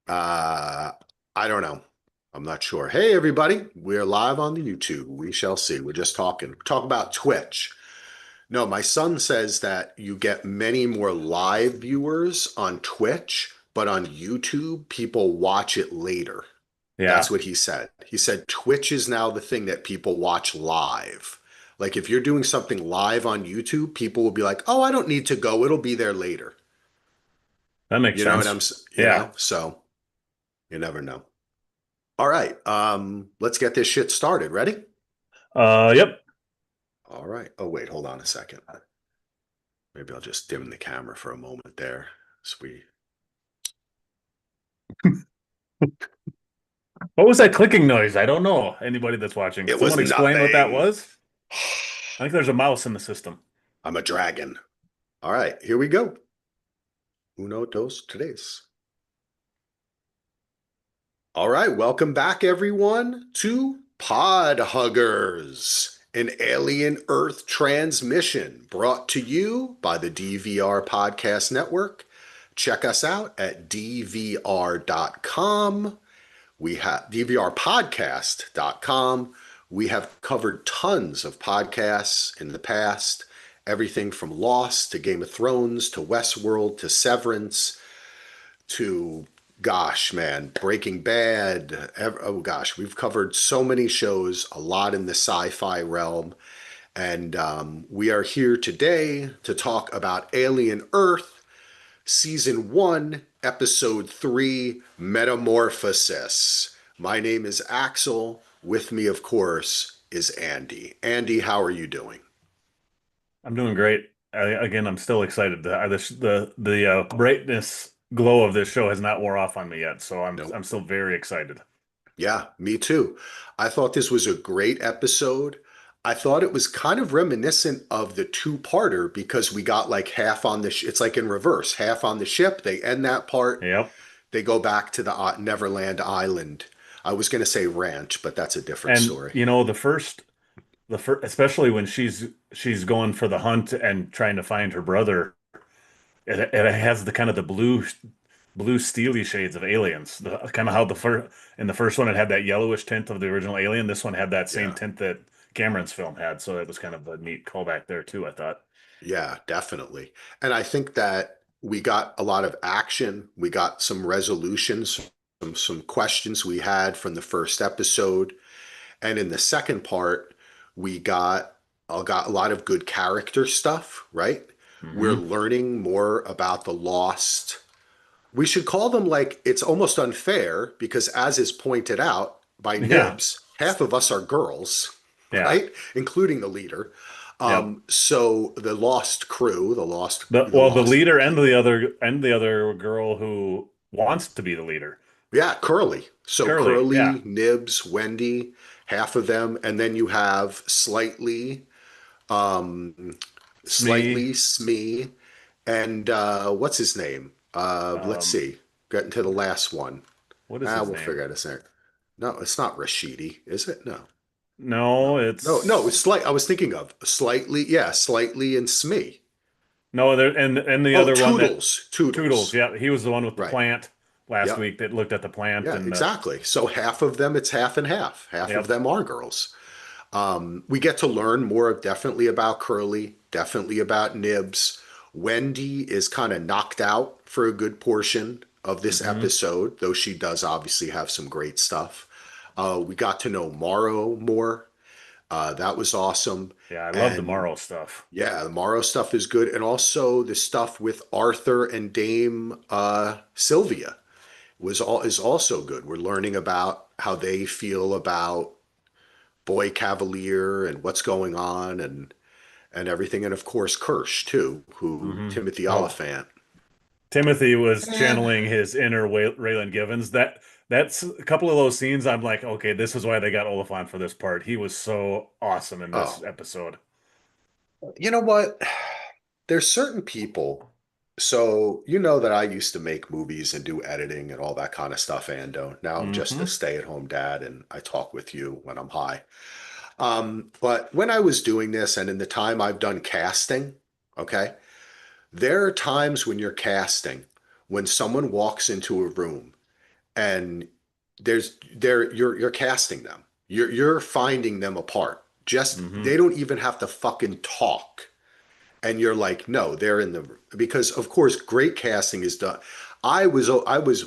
Uh, I don't know. I'm not sure. Hey, everybody, we're live on the YouTube. We shall see. We're just talking. Talk about Twitch. No, my son says that you get many more live viewers on Twitch, but on YouTube, people watch it later. That's Yeah, what he said. He said Twitch is now the thing that people watch live. Like if you're doing something live on YouTube, people will be like, "Oh, I don't need to go. It'll be there later." that makes You know what sense. Yeah. So you never know. All right, let's get this shit started. Ready? Yep. All right. Oh, wait, hold on a second. Maybe I'll just dim the camera for a moment there. Sweet. What was that clicking noise? I don't know. Anybody that's watching, It was someone explain what that nothing. was? I think there's a mouse in the system. I'm a dragon. All right, here we go. Uno, dos, tres. All right, welcome back, everyone, to Pod Huggers, an alien Earth transmission brought to you by the DVR Podcast Network. Check us out at dvr.com. We have dvrpodcast.com. We have covered tons of podcasts in the past, everything from Lost to Game of Thrones to Westworld to Severance to, gosh, man, Breaking Bad. Oh, gosh, we've covered so many shows, a lot in the sci-fi realm. And we are here today to talk about Alien Earth, Season 1, Episode 3, Metamorphosis. My name is Axel. With me, of course, is Andy. Andy, how are you doing? I'm doing great. Again, I'm still excited. The brightness glow of this show has not wore off on me yet, so Nope. I'm still very excited. Yeah, me too. I thought this was a great episode. I thought it was kind of reminiscent of the two-parter because we got like half on the it's like in reverse, half on the ship. They end that part, Yep. they go back to the Neverland Island. I was going to say ranch, but that's a different And story. the first, especially when she's going for the hunt and trying to find her brother, it has the kind of the blue steely shades of aliens. The kind of how the first in the first one it had that yellowish tint of the original Alien. This one had that same Yeah. tint that Cameron's film had, so it was kind of a neat callback there too, I thought. Yeah, definitely. And I think that we got a lot of action. We got some resolutions, some questions we had from the first episode. And in the second part, we got a lot of good character stuff, right? We're Hmm. learning more about the lost. We should call them like it's almost unfair because as is pointed out by Yeah, Nibs, half of us are girls, yeah, right? Including the leader. yep. So the lost crew, The the well, the lost leader and people. the other girl who wants to be the leader, Yeah, Curly. So Curly. Yeah, Curly, Nibs, Wendy, half of them, and then you have um, Smee. Smee, and what's his name? Let's Um, see. Getting to the last one. what is his We'll name? figure out a second. No, it's not Rashidi, is it? No, No, no. It's it's slight. I was thinking of slightly. Yeah, slightly and Smee. no. There and the Oh, other one that Toodles, Toodles. Toodles. Yeah, he was the one with the Right. plant last Yep. week that looked at the plant Yeah, and exactly. So half of them, it's half and half. Half of yep. them are girls. We get to learn more definitely about Curly, definitely about Nibs. Wendy is kind of knocked out for a good portion of this Hmm. episode, though she does obviously have some great stuff. We got to know Morrow more. That was awesome. Yeah, I love the And Morrow stuff. yeah, the Morrow stuff is good. And also the stuff with Arthur and Dame Sylvia is also good. We're learning about how they feel about Boy Cavalier and what's going on and everything, and of course Kirsch too, who Hmm. Timothy Oh, Oliphant. Timothy was Eh, channeling his inner Raylan Givens. That's a couple of those scenes. I'm like, okay, this is why they got Oliphant for this part. He was so awesome in this oh, episode. you know what? There's certain people. So you know that I used to make movies and do editing and all that kind of stuff, Ando. Now I'm just a Hmm. stay-at-home dad and I talk with you when I'm high. But when I was doing this and in the time I've done casting, okay, there are times when you're casting, when someone walks into a room and you're casting them. You're finding them apart. Just Hmm. they don't even have to fucking talk. And you're like, no, they're in the because of course great casting is done. I was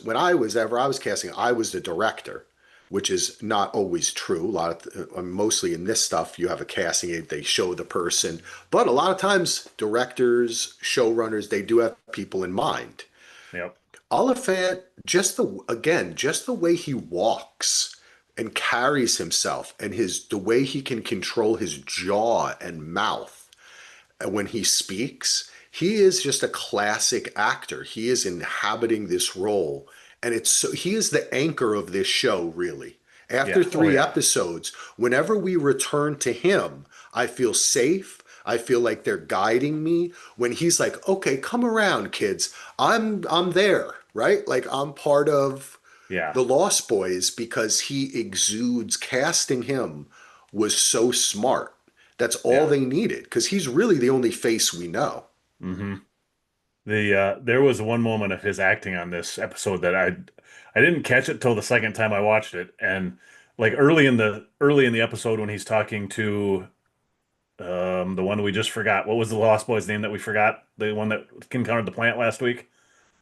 when I was casting, I was the director, which is not always true. A lot of mostly in this stuff, you have a casting aide, they show the person, but a lot of times directors, showrunners, they do have people in mind. Yep. Oliphant, just the way he walks and carries himself and the way he can control his jaw and mouth when he speaks, he is just a classic actor. He is inhabiting this role, and he is the anchor of this show, really. After Yeah. Oh three yeah. episodes, whenever we return to him, I feel safe. I feel like they're guiding me. When he's like, "Okay, come around, kids. I'm there, right? Like I'm part of Yeah. the Lost Boys because he exudes casting him was so smart. That's all Yeah. they needed because he's really the only face we know. Hmm. There was one moment of his acting on this episode that I didn't catch it till the second time I watched it, and like early in the episode when he's talking to the one we just forgot. What was the Lost Boy's name that we forgot? The one that encountered the plant last week?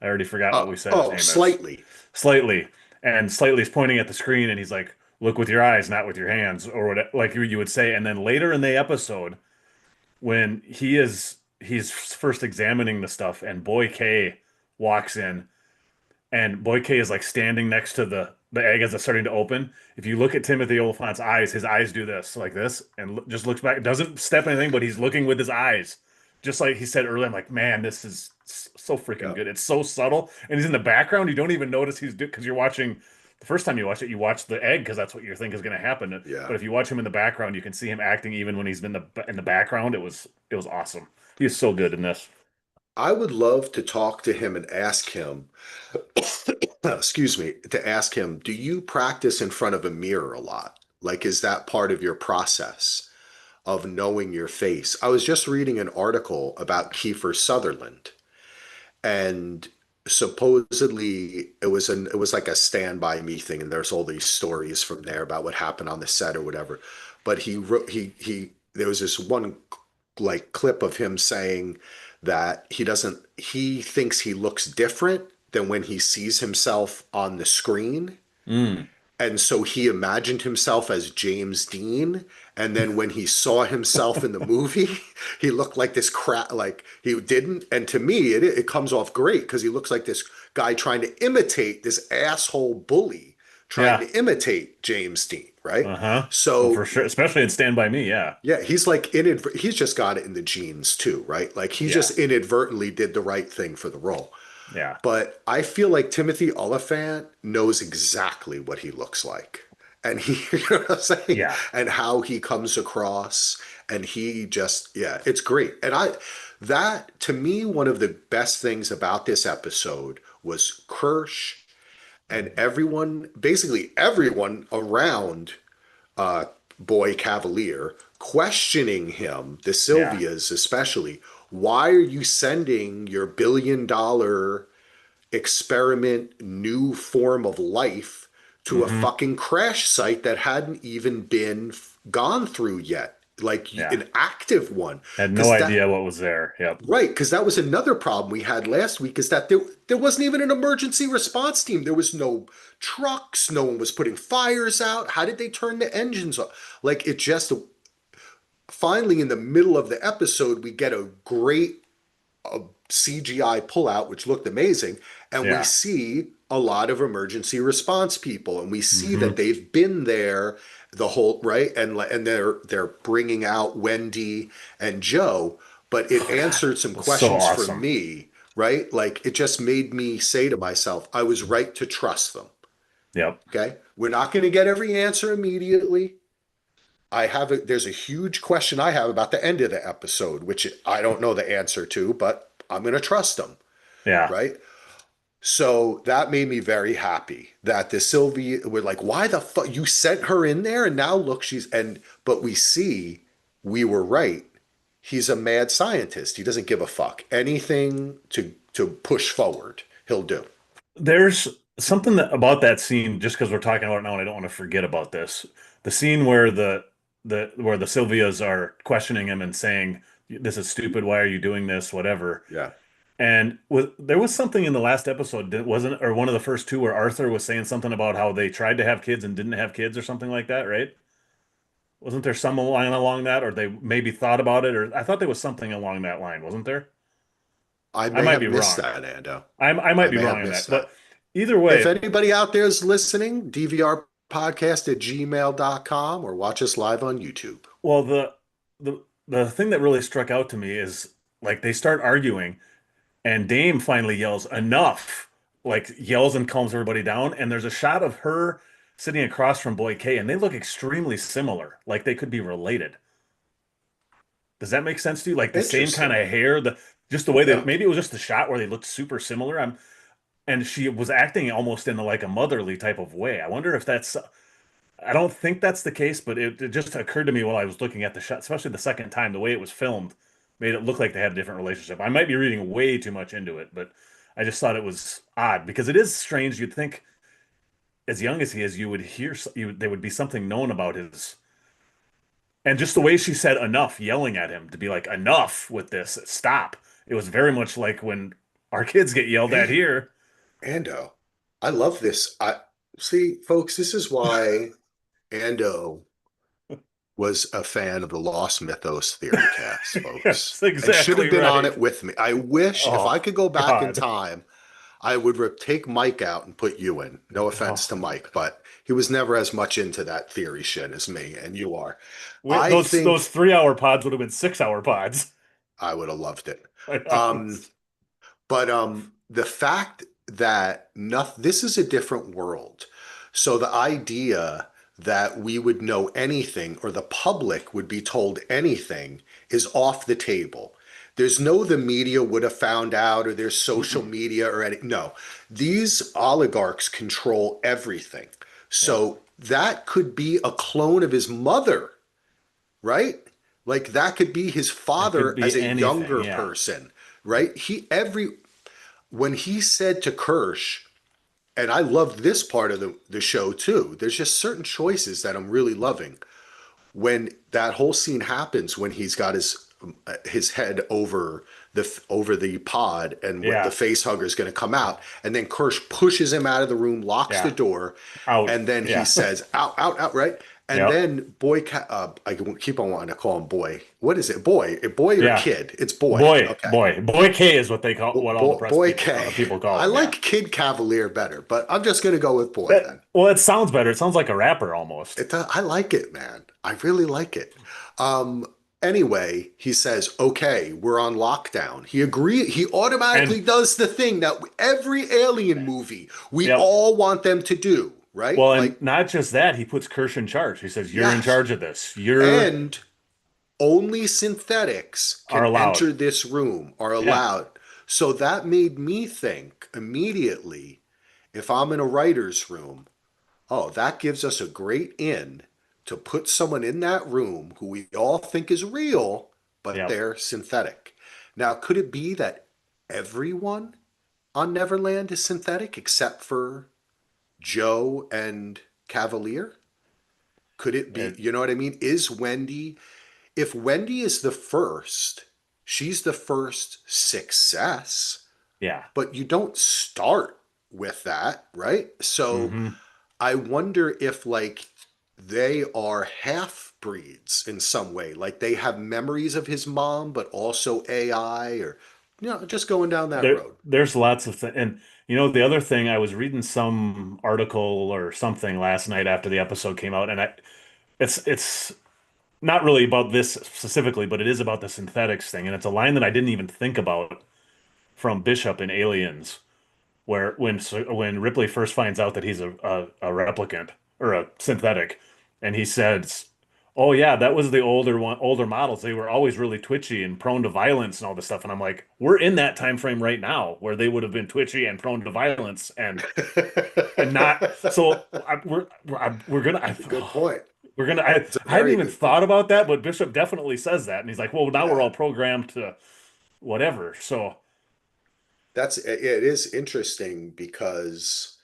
I already forgot what we said his Oh, name is. slightly. Slightly. And Slightly's pointing at the screen and he's like, look with your eyes, not with your hands, or what like you would say. And then later in the episode, when he's first examining the stuff and Boy K walks in and Boy K is like standing next to the egg as it's starting to open. If you look at Timothy Oliphant's eyes, his eyes do this like this, and just looks back. Doesn't step anything, but he's looking with his eyes, just like he said earlier. I'm like, man, this is so freaking Yeah. good. It's so subtle, and he's in the background. You don't even notice he's doing because you're watching. The first time you watch it, you watch the egg because that's what you think is going to happen. Yeah. But if you watch him in the background, you can see him acting even when he's in the background. It was awesome. He's so good in this. I would love to talk to him and ask him, excuse me, to ask him, do you practice in front of a mirror a lot? Like, is that part of your process of knowing your face? I was just reading an article about Kiefer Sutherland, and supposedly it was like a Stand By Me thing, and there's all these stories from there about what happened on the set or whatever. But he wrote he there was this one like clip of him saying that he thinks he looks different than when he sees himself on the screen, Mm, and so he imagined himself as James Dean. And then when he saw himself in the movie, he looked like this crap, like he didn't. And to me, it comes off great because he looks like this guy trying to imitate this asshole bully, trying yeah. to imitate James Dean, right? Uh-huh. Oh, for So sure. Especially in Stand By Me. Yeah. yeah, he's just got it in the genes too, right? Like he Yeah. just inadvertently did the right thing for the role. Yeah. But I feel like Timothy Oliphant knows exactly what he looks like. And he, you know what I'm saying? Yeah. And how he comes across. And he just, yeah, it's great. That to me, one of the best things about this episode was Kirsch and everyone, basically everyone around uh, Boy Cavalier, questioning him, the Yeah. Sylvias especially. Why are you sending your $1 billion experiment new form of life to a Hmm. fucking crash site that hadn't even been gone through yet, like Yeah. an active one? Had no Because that idea what was there. Yep. right, because that was another problem we had last week, is that there wasn't even an emergency response team. There was no trucks, no one was putting fires out. How did they turn the engines off? Like it just finally in the middle of the episode we get a great CGI pullout, which looked amazing, and we Yeah. see a lot of emergency response people, and we see that Hmm. they've been there the whole right, and they're bringing out Wendy and Joe, but it Oh God. answered some It was so questions for awesome. me, right? Like it just made me say to myself, I was right to trust them. Yep. Okay, we're not going to get every answer immediately. There's a huge question I have about the end of the episode, which I don't know the answer to, but I'm going to trust them, Yeah. right? So that made me very happy that the Sylvie were like, why the fuck you sent her in there? And now look, but we see we were right. He's a mad scientist. He doesn't give a fuck. Anything to push forward, he'll do. There's something about that scene, just because we're talking about it now, and I don't want to forget about this. The scene where the Sylvias are questioning him and saying, "This is stupid. Why are you doing this? Whatever." Yeah. And there was something in the last episode, wasn't, or one of the first two, where Arthur was saying something about how they tried to have kids and didn't have kids or something like that, right? Wasn't there some line along that, or they maybe thought about it, or I thought there was something along that line, wasn't there? I I may might have be missed wrong. that, Ando. I I might be may wrong have on missed that, but that. either If way, anybody out there is listening, dvrpodcast at gmail.com or watch us live on YouTube. well, the thing that really struck out to me is like they start arguing, and Dame finally yells, "Enough!" Like yells and calms everybody down, and there's a shot of her sitting across from Boy K, and they look extremely similar, like they could be related. Does that make sense to you? Like the same kind Interesting. of hair, the just the way they Yeah. maybe it was just the shot where they looked super similar. And she was acting almost in like a motherly type of way. I wonder if that's I don't think that's the case, but it just occurred to me while I was looking at the shot, especially the second time, the way it was filmed made it look like they had a different relationship. I might be reading way too much into it, but I just thought it was odd because it is strange. You'd think, as young as he is, you would hear there would be something known about his, and just the way she said enough, yelling at him to be like, enough with this, stop. It was very much like when our kids get yelled at And here. Ando, I love this. I see, folks, this is why Ando was a fan of the Lost Mythos Theory cast, folks, That's and should have exactly been on right. it with me. I wish if I Oh, could go back in God. time, I would take Mike out and put you in. No offense to Oh. Mike, but he was never as much into that theory shit as me, and you are. I Those think 3 hour pods would have been 6 hour pods. I would have loved it. I know. Um, but the fact that nothing, this is a different world. So the idea that we would know anything or the public would be told anything is off the table. There's no the media would have found out or there's social Mm-mm. media or any. No, these oligarchs control everything. Yep. So that could be a clone of his mother, right? Like that could be his It could father as be a anything. younger Yeah. person, right? When he said to Kirsch, and I loved this part of the show too. There's just certain choices that I'm really loving. When that whole scene happens, when he's got his head over the pod, and what the Yeah. face hugger is going to come out, and then Kirsch pushes him out of the room, locks the Yeah. door, Out. and then he Yeah. says, "Out, out, out!" Right, and Yep. then I keep on wanting to call him Boy. What is it, Boy? A boy or Yeah. kid? It's Boy. Okay, Boy K is what they call what all the press Boy K. people call I him. Yeah. like Kid Cavalier better, but I'm just going to go with Boy That then. well, it sounds better. It sounds like a rapper almost. I like it, man. I really like it. Um, anyway, he says, "Okay, we're on lockdown." He automatically And does the thing that every alien movie we yep. all want them to do, right? Well, and Like, not just that, he puts Kirsch in charge. He says, "You're in yes. charge of this. You're And only synthetics are can allowed." enter this room, are Yeah. allowed. So that made me think immediately, if I'm in a writer's room, oh, that gives us a great in to put someone in that room who we all think is real, but Yep. they're synthetic. Now, could it be that everyone on Neverland is synthetic except for Joe and Cavalier? Could it be, It, you know what I mean? Is Wendy, if Wendy is the first, she's the first success, yeah. but you don't start with that, right? So Hmm. I wonder if like they are half breeds in some way. Like they have memories of his mom, but also AI or just going down that road. There's lots of things. And the other thing, I was reading some article or something last night after the episode came out, and it's not really about this specifically, but it is about the synthetics thing, and it's a line that I didn't even think about from Bishop in Aliens, where when Ripley first finds out that he's a replicant or a synthetic, and he says, "Oh yeah, that was the older models. They were always really twitchy and prone to violence and all this stuff." And I'm like, we're in that time frame right now where they would have been twitchy and prone to violence and not. So we're gonna Good point. we're gonna. It's a I hadn't very even good thought point. about that, but Bishop definitely says that, and he's like, "Well, now we're Yeah. all programmed to whatever." So It is interesting because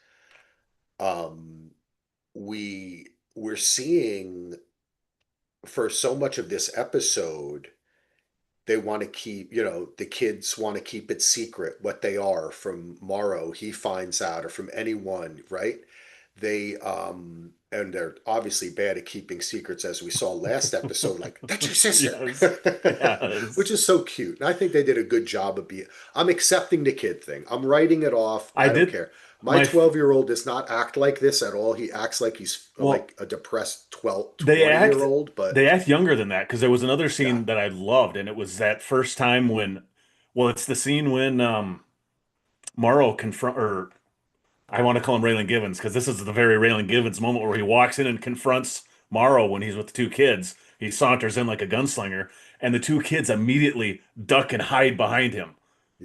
um, we're seeing for so much of this episode, they want to keep, the kids want to keep it secret what they are from Morrow. He finds out, or from anyone, right? And they're obviously bad at keeping secrets, as we saw last episode, like, that's your sister, Yes. which Yes. is so cute. And I think they did a good job of I'm accepting the kid thing. I'm writing it off. I I don't did care. My my 12-year-old does not act like this at all. He acts like he's well, like a depressed 12, they 20 act year old, but they act younger than that because there was another yeah, scene that I loved, and it was that first time when, well, it's the scene when Morrow confront or I want to call him Raylan Givens because this is the very Raylan Givens moment where he walks in and confronts Morrow when he's with the two kids. He saunters in like a gunslinger, and the two kids immediately duck and hide behind him.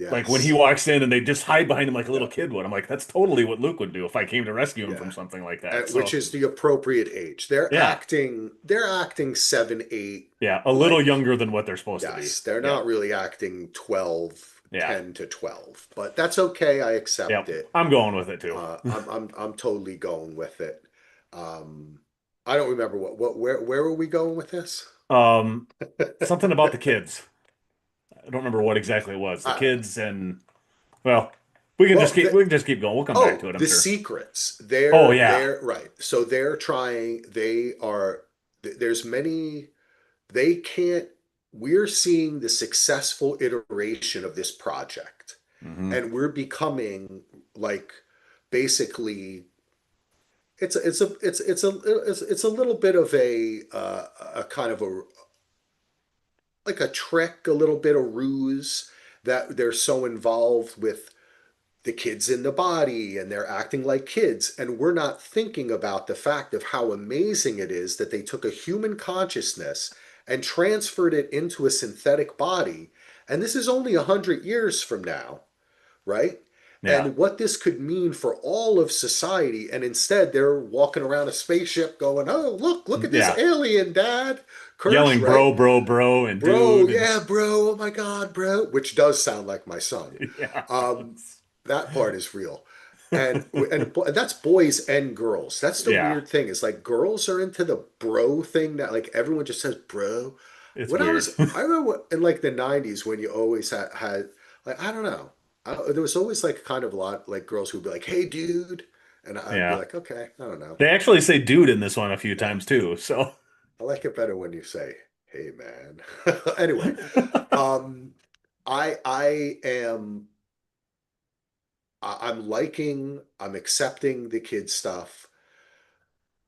Like when he yes. walks in and they just hide behind him like a little Yeah. kid would. I'm like, that's totally what Luke would do if I came to rescue him from Yeah. something like that. Which So is the appropriate age. yeah, They're acting 7, 8, yeah, a little like, younger than what they're supposed to be. yes, they're Yep, not really acting 12, yeah, 10 to 12, but that's okay. I accept yep. it. I'm going with it too. I'm totally going with it. Um, I don't remember where were we going with this? Um, Something about the kids. I don't remember what exactly it was. The Uh, kids and well, we can just well, keep we can just keep going. We'll come back to oh, it, I'm the sure. secrets. Oh yeah. They're right. So they're trying, there's many, they can't, we're seeing the successful iteration of this project. Hmm. And we're becoming like basically it's a little bit of a kind of a like a trick, a little bit of ruse that they're so involved with the kids in the body and they're acting like kids. And we're not thinking about the fact of how amazing it is that they took a human consciousness and transferred it into a synthetic body. And this is only 100 years from now, right? Yeah. And what this could mean for all of society. And instead, they're walking around a spaceship going, oh, look at this Yeah. alien, Dad. Kirsch, Yelling right? bro, bro, bro, and Bro, dude, and yeah, bro. Oh my God, bro. Which does sound like my son. yeah. Um, that part is real. And that's boys and girls. That's the Yeah. weird thing. Is like girls are into the bro thing that like everyone just says bro. It's weird. I remember in like the 90s when you always had like I don't know. There was always like kind of a lot like girls who'd be like, "Hey, dude," and I'd be Yeah. like, "Okay, I don't know." They actually say dude in this one a few Yeah, times too. So I like it better when you say, "Hey, man." Anyway, um, I am I'm accepting the kid stuff.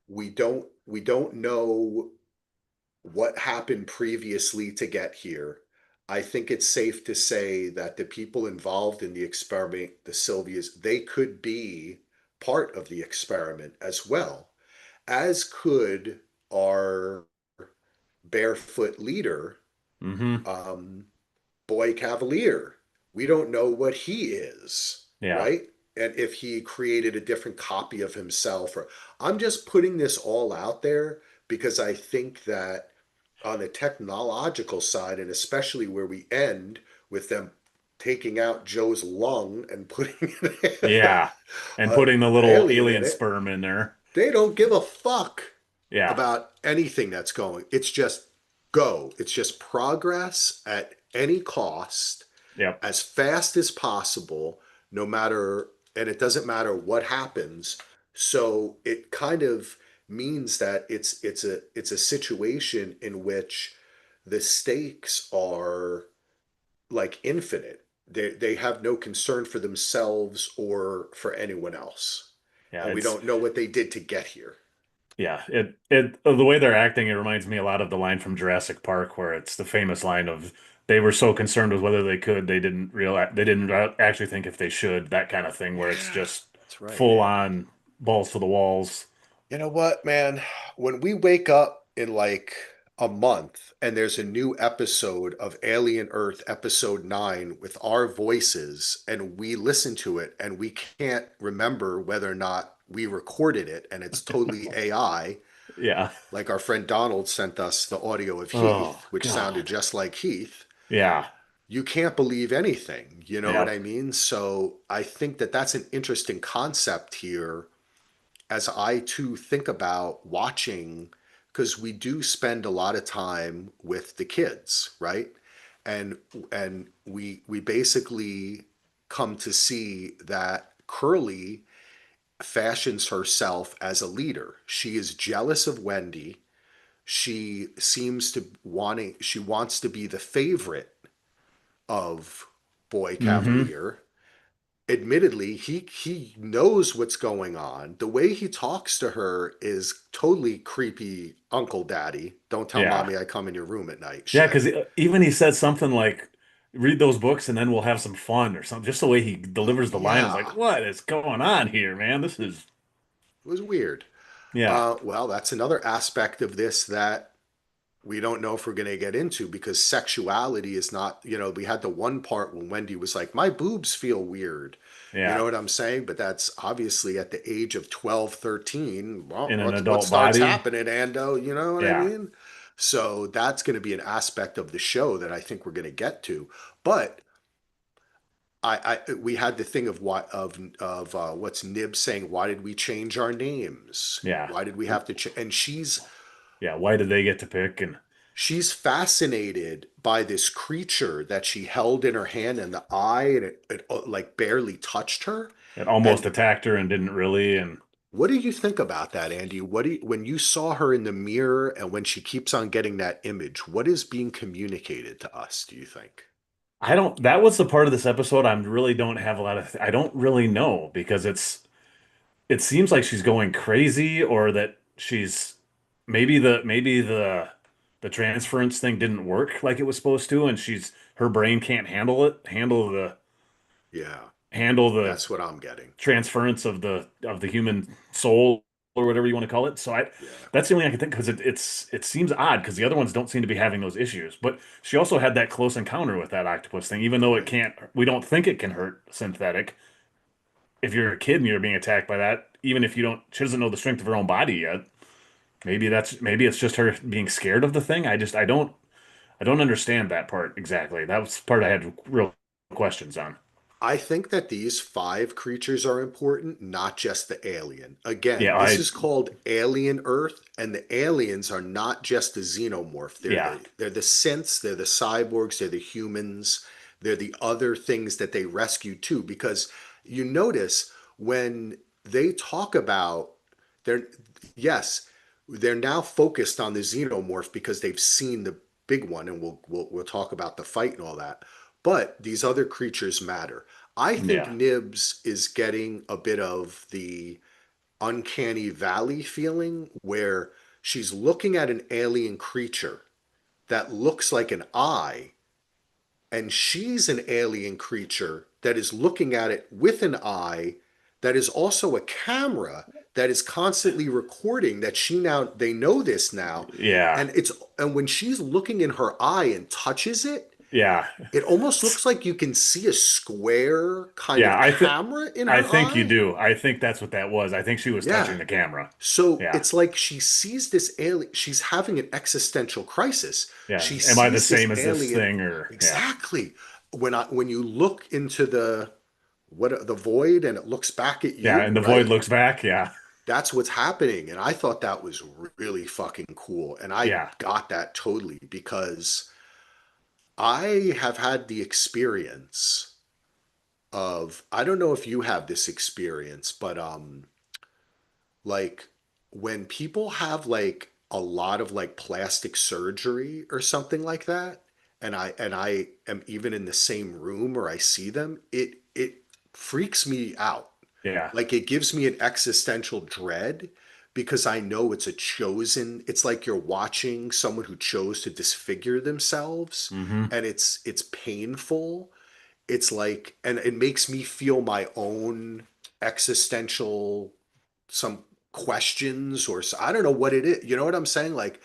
We don't know what happened previously to get here. I think it's safe to say that the people involved in the experiment, the Sylvias, they could be part of the experiment as well, as could our barefoot leader, hmm. um, Boy Cavalier. We don't know what he is, Yeah. right? And if he created a different copy of himself, or I'm just putting this all out there because I think that on the technological side, and especially where we end with them taking out Joe's lung and putting Yeah. And an putting the little alien in alien it, sperm in there. they don't give a fuck Yeah. about anything that's going. It's just go. It's just progress at any cost, Yep. as fast as possible, no matter, and it doesn't matter what happens. So it kind of means that it's a situation in which the stakes are like infinite. They have no concern for themselves or for anyone else. Yeah. And we don't know what they did to get here. Yeah. It the way they're acting, it reminds me a lot of the line from Jurassic Park where it's the famous line of they were so concerned with whether they could, they didn't actually think if they should, that kind of thing where it's Yeah, just that's right. full on balls to the walls. You know what, man? When we wake up in like a month and there's a new episode of Alien Earth episode 9 with our voices and we listen to it and we can't remember whether or not we recorded it and it's totally AI, Yeah. like our friend Donald sent us the audio of Oh Heath, which sounded God. just like Heath, Yeah. you can't believe anything. You know what Yep. I mean? So I think that that's an interesting concept here as I too think about watching, because we do spend a lot of time with the kids, right? And we basically come to see that Curly fashions herself as a leader. She is jealous of Wendy. She wants to be the favorite of Boy Hmm. Cavalier. Admittedly, he knows what's going on. The way he talks to her is totally creepy Uncle Daddy. Don't tell Yeah. mommy I come in your room at night Yeah, shit. because even he said something like, read those books and then we'll have some fun or something. Just the way he delivers the line is like, Yeah, what is going on here, man? This is, it was weird. yeah, Well, that's another aspect of this that we don't know if we're going to get into because sexuality is not, we had the one part when Wendy was like, my boobs feel weird. You know yeah. what I'm saying? But that's obviously at the age of 12, 13. Well, In an what adult starts body. happening, Ando? You know what I Yeah. mean? So that's going to be an aspect of the show that I think we're going to get to. But we had the thing of what's Nib saying? Why did we change our names? Yeah. Why did we have to change? And Yeah. Why did they get to pick? And she's fascinated by this creature that she held in her hand and the eye and it like barely touched her. it almost And attacked her and didn't really. And what do you think about that, Andy? When you saw her in the mirror and when she keeps on getting that image, what is being communicated to us, do you think? I don't, that was the part of this episode I really don't have a lot of, I don't really know because it seems like she's going crazy or that she's maybe the transference thing didn't work like it was supposed to and her brain can't Yeah, handle the that's what I'm getting. transference of the human soul or whatever you want to call it. So I Yeah, that's the only thing I can think because it seems odd because the other ones don't seem to be having those issues. But she also had that close encounter with that octopus thing, even though it right. can't, we don't think it can hurt synthetic. If you're a kid and you're being attacked by that, even if you don't, she doesn't know the strength of her own body yet. Maybe it's just her being scared of the thing. I don't understand that part exactly. That was the part I had real questions on. I think that these five creatures are important, not just the alien. Again, Yeah, this is called Alien Earth, and the aliens are not just the xenomorph. yeah, They're the synths, they're the cyborgs, they're the humans, they're the other things that they rescue too. Because you notice when they talk about they're yes, they're now focused on the xenomorph because they've seen the big one, and we'll talk about the fight and all that. But these other creatures matter. I think yeah, Nibs is getting a bit of the uncanny valley feeling where she's looking at an alien creature that looks like an eye, and she's an alien creature that is looking at it with an eye that is also a camera that is constantly recording that they know this now. yeah, And when she's looking in her eye and touches it, yeah. it almost looks like you can see a square kind Yeah, of camera in I her think you eye. do. I think that's what that was. I think she was touching Yeah. the camera. So Yeah. it's like she sees this alien, she's having an existential crisis. Yeah. She Am I the sees this same as this alien thing or yeah. exactly. When you look into the void and it looks back at Yeah, you, and the void right? looks back. Yeah. That's what's happening. And I thought that was really fucking cool. And I Yeah. got that totally because I have had the experience of I don't know if you have this experience, but like when people have like a lot of like plastic surgery or something like that, and I am even in the same room or I see them, it freaks me out. Yeah. Like it gives me an existential dread because I know it's like you're watching someone who chose to disfigure themselves, Hmm. and it's painful. It's like, and it makes me feel my own existential some questions or I don't know what it is. You know what I'm saying? Like,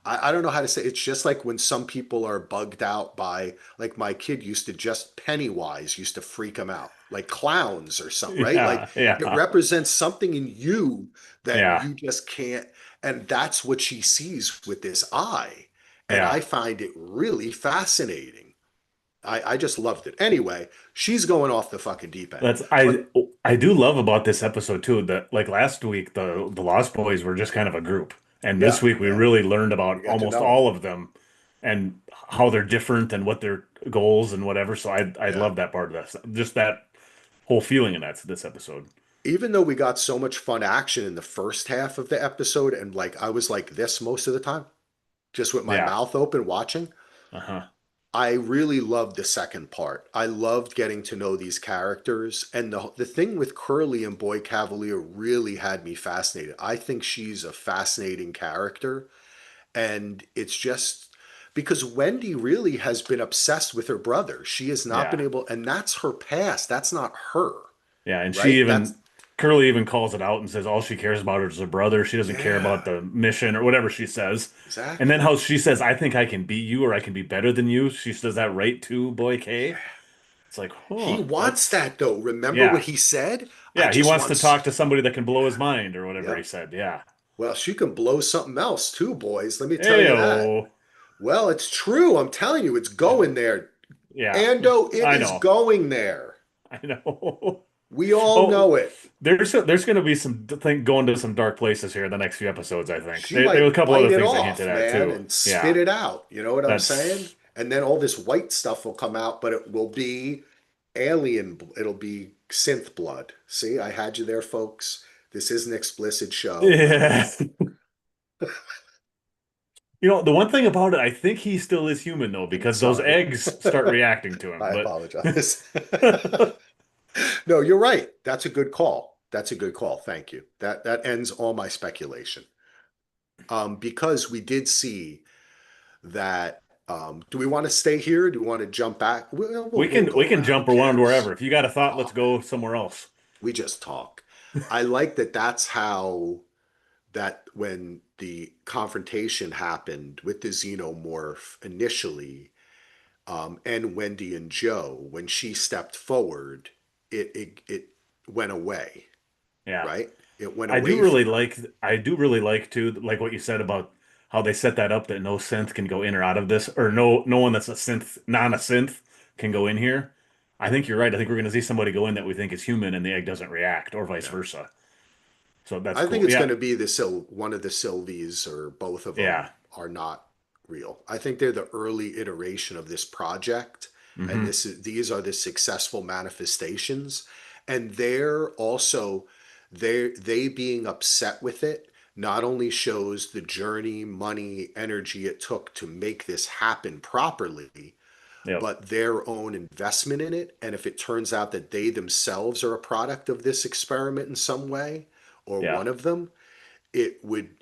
I don't know how to say. It's just like when some people are bugged out by, like my kid used to just Pennywise used to freak him out, like clowns or something, right? Like Yeah. it Yeah. represents something in you that Yeah. you just can't. And that's what she sees with this eye. And I Yeah. find it really fascinating. I just loved it. Anyway, she's going off the fucking deep end. That's I But I do love about this episode too that like last week the Lost Boys were just kind of a group, and this yeah, week we yeah, really learned about we got to almost know them. all of them and how they're different and what their goals and whatever. So I Yeah. love that part of this, just that whole feeling in that this episode. Even though we got so much fun action in the first half of the episode, and like I was like this most of the time, just with my Yeah. mouth open watching, Uh-huh. I really loved the second part. I loved getting to know these characters, and the thing with Curly and Boy Cavalier really had me fascinated. I think she's a fascinating character, and it's just because Wendy really has been obsessed with her brother. She has not been Yeah. able, and that's her past. That's not her, Yeah, and she right? That's even Curly even calls it out and says all she cares about is her brother. She doesn't care about yeah, the mission or whatever she says. And then exactly. how she says, I think I can beat you or I can be better than you. She says that right to Boy K. It's like, He oh, wants that's that though. Remember what yeah. he said? I Yeah, he just wants want, to talk to somebody that can blow his yeah, mind or whatever he yep. said. Yeah. Well, she can blow something else too, boys. Let me tell you that. Ayo. Well, it's true. I'm telling you, it's Yeah. going there. Yeah. Ando, it I is know. going there. I know. We all Oh, know it. there's going to be some thing going to some dark places here in the next few episodes, I think. She There were a might couple other bite it things they off, hinted at man, too. and spit Yeah. it out. You know what I'm saying? That's And then all this white stuff will come out, but it will be alien. It'll be synth blood. See, I had you there, folks. This is an explicit show. yeah. The one thing about it, I think he still is human though, I'm because those sorry. eggs start reacting to him. I But apologize. No, you're right. That's a good call. That's a good call. Thank you. That ends all my speculation. Because we did see that. Do we want to stay here? Do we want to jump back? We'll we go can around. Who jump around cares? wherever. If you got a thought, let's Talk. go somewhere else. We just talk. I like that. That's how that when the confrontation happened with the xenomorph initially, and Wendy and Joe, when she stepped forward, it went away, Yeah. right? It went I do away really from her. like I do really like too like what you said about how they set that up that no synth can go in or out of this or no one that's a synth non a synth can go in here. I think you're right. I think we're going to see somebody go in that we think is human and the egg doesn't react or vice Yeah. versa. So that's I think cool. it's Yeah. going to be one of the Sylvies or both of them Yeah. are not real. I think they're the early iteration of this project, and Hmm. these are the successful manifestations, and they're also they being upset with it not only shows the journey, money, energy it took to make this happen properly, Yep. but their own investment in it. And if it turns out that they themselves are a product of this experiment in some way, or Yeah. one of them, it would